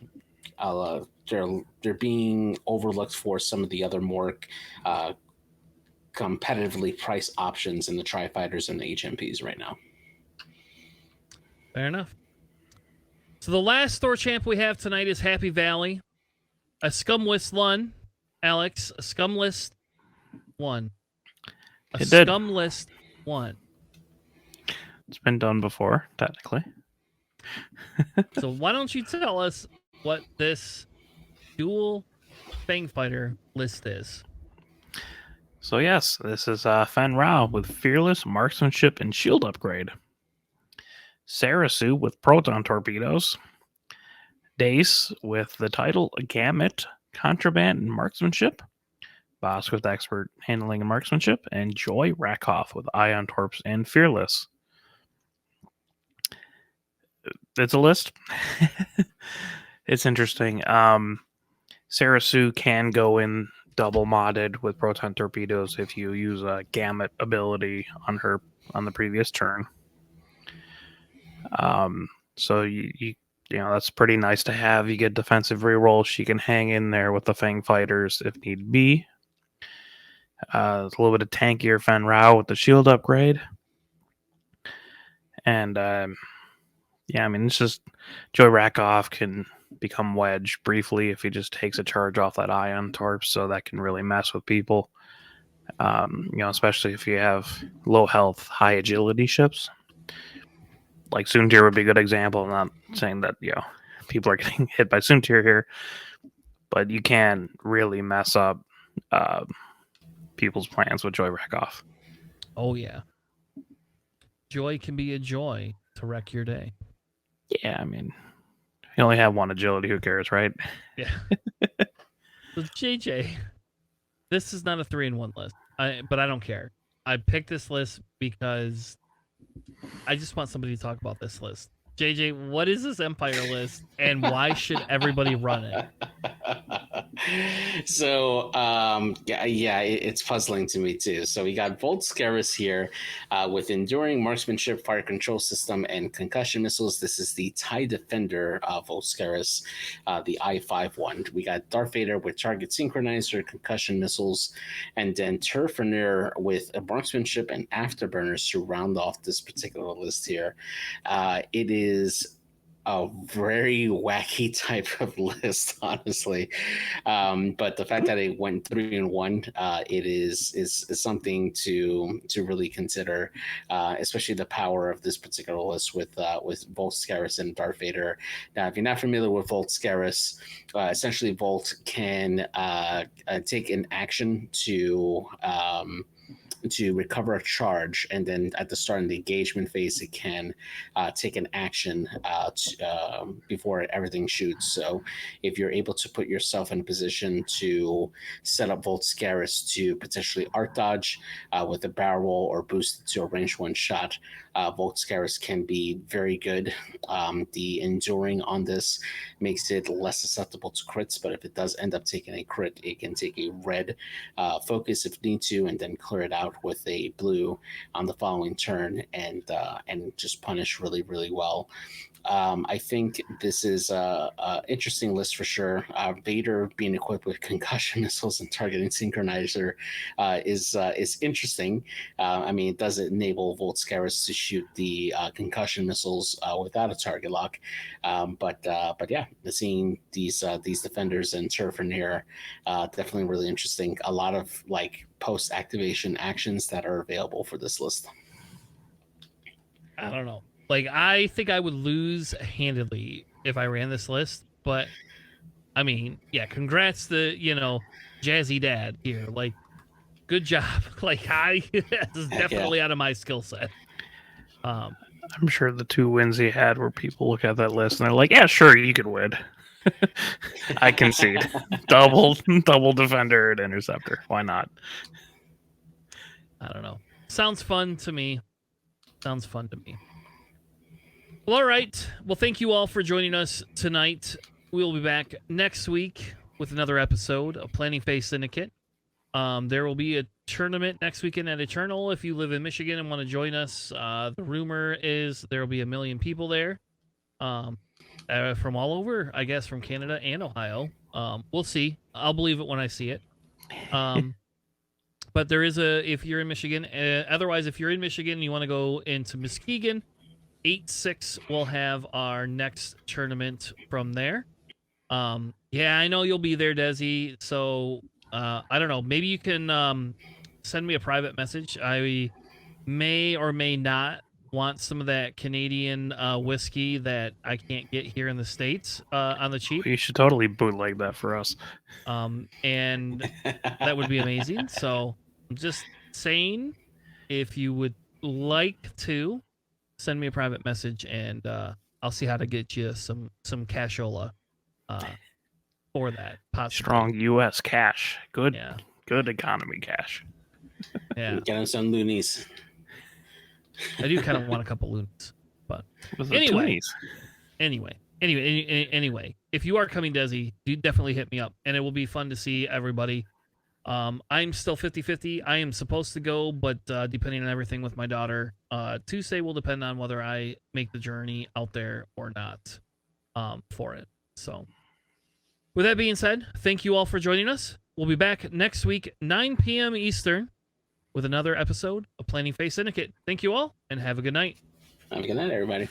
they're being overlooked for some of the other more competitively priced options in the tri-fighters and the HMPs right now. Fair enough. So the last Thor champ we have tonight is Happy Valley. A scum list one, Alex. A scum list one. Scum list one. It's been done before, technically. So why don't you tell us what this dual Fang Fighter list is. So yes, this is Fen Rao with Fearless, Marksmanship, and Shield Upgrade. Sarasu with Proton Torpedoes. Dace with the title Gamut, Contraband, and Marksmanship. Boss with Expert Handling and Marksmanship. And Joy Rakoff with Ion Torps and Fearless. It's a list. It's interesting. Sarasu can go in double modded with Proton Torpedoes if you use a Gamut ability on her on the previous turn. So you know that's pretty nice to have. You get defensive reroll. She can hang in there with the Fang Fighters if need be. A little bit of tankier Fen Rao with the shield upgrade. And yeah, I mean it's just Joy Rakoff can become Wedge briefly if he just takes a charge off that Ion Torp, so that can really mess with people. You know, especially if you have low health, high agility ships. Like Soontir would be a good example. I'm not saying that, you know, people are getting hit by Soontir here, but you can really mess up people's plans with Joy Rakoff. Oh, yeah. Joy can be a joy to wreck your day. Yeah, I mean, you only have one agility. Who cares, right? Yeah. So JJ, this is not a 3-in-1 list, but I don't care. I picked this list because I just want somebody to talk about this list. JJ, what is this Empire list, and why should everybody run it? So it's puzzling to me too. So we got Volt Scarus here with enduring marksmanship, fire control system, and concussion missiles. This is the TIE Defender Volt Scarus, the I-5 one. We got Darth Vader with target synchronizer, concussion missiles, and then Turfener with a marksmanship and afterburners to round off this particular list here. It is a very wacky type of list, honestly. But the fact that it went 3-in-1, it is something to really consider, especially the power of this particular list with Volt Scarus and Darth Vader. Now, if you're not familiar with Volt Scarus, essentially Volt can take an action to recover a charge, and then at the start of the engagement phase, it can take an action before everything shoots. So if you're able to put yourself in a position to set up Volt Scarus to potentially arc dodge with a barrel roll or boost it to a range one shot, Volt Scarus can be very good. The enduring on this makes it less susceptible to crits, but if it does end up taking a crit, it can take a red focus if need to, and then clear it out with a blue on the following turn, and just punish really, really well. I think this is a interesting list for sure. Vader being equipped with concussion missiles and targeting synchronizer is interesting. I mean, it does enable Volt Scarus to shoot the concussion missiles without a target lock. But yeah, seeing these defenders and Turfin here, definitely really interesting. A lot of like post activation actions that are available for this list. I don't know. Like, I think I would lose handedly if I ran this list, but I mean, yeah, congrats to, Jazzy Dad here. Like, good job. Like, this is definitely out of my skill set. I'm sure the 2 wins he had where people look at that list and they're like, yeah, sure, you could win. I concede. double defender and interceptor. Why not? I don't know. Sounds fun to me. Well, all right. Well, thank you all for joining us tonight. We'll be back next week with another episode of Planning Phase Syndicate. There will be a tournament next weekend at Eternal. If you live in Michigan and want to join us, the rumor is there will be 1 million people there from all over, I guess, from Canada and Ohio. We'll see. I'll believe it when I see it. But there is if you're in Michigan. Otherwise, if you're in Michigan and you want to go into Muskegon, 8/6 we'll have our next tournament from there. Yeah, I know you'll be there, Desi. So I don't know. Maybe you can send me a private message. I may or may not want some of that Canadian whiskey that I can't get here in the States on the cheap. You should totally bootleg that for us. And that would be amazing. So I'm just saying, if you would like to send me a private message, and I'll see how to get you some cashola for that. Possibly. Strong U.S. cash. Good, Yeah. good economy cash. Yeah. Get him some loonies. I do kind of want a couple loonies, but With the Anyway. toonies. anyway, if you are coming, Desi, do definitely hit me up, and it will be fun to see everybody. I'm still 50-50. I am supposed to go, but depending on everything with my daughter, Tuesday will depend on whether I make the journey out there or not for it. So with that being said, thank you all for joining us. We'll be back next week, 9 p.m. Eastern, with another episode of Planning Phase Syndicate. Thank you all, and have a good night. Have a good night, everybody.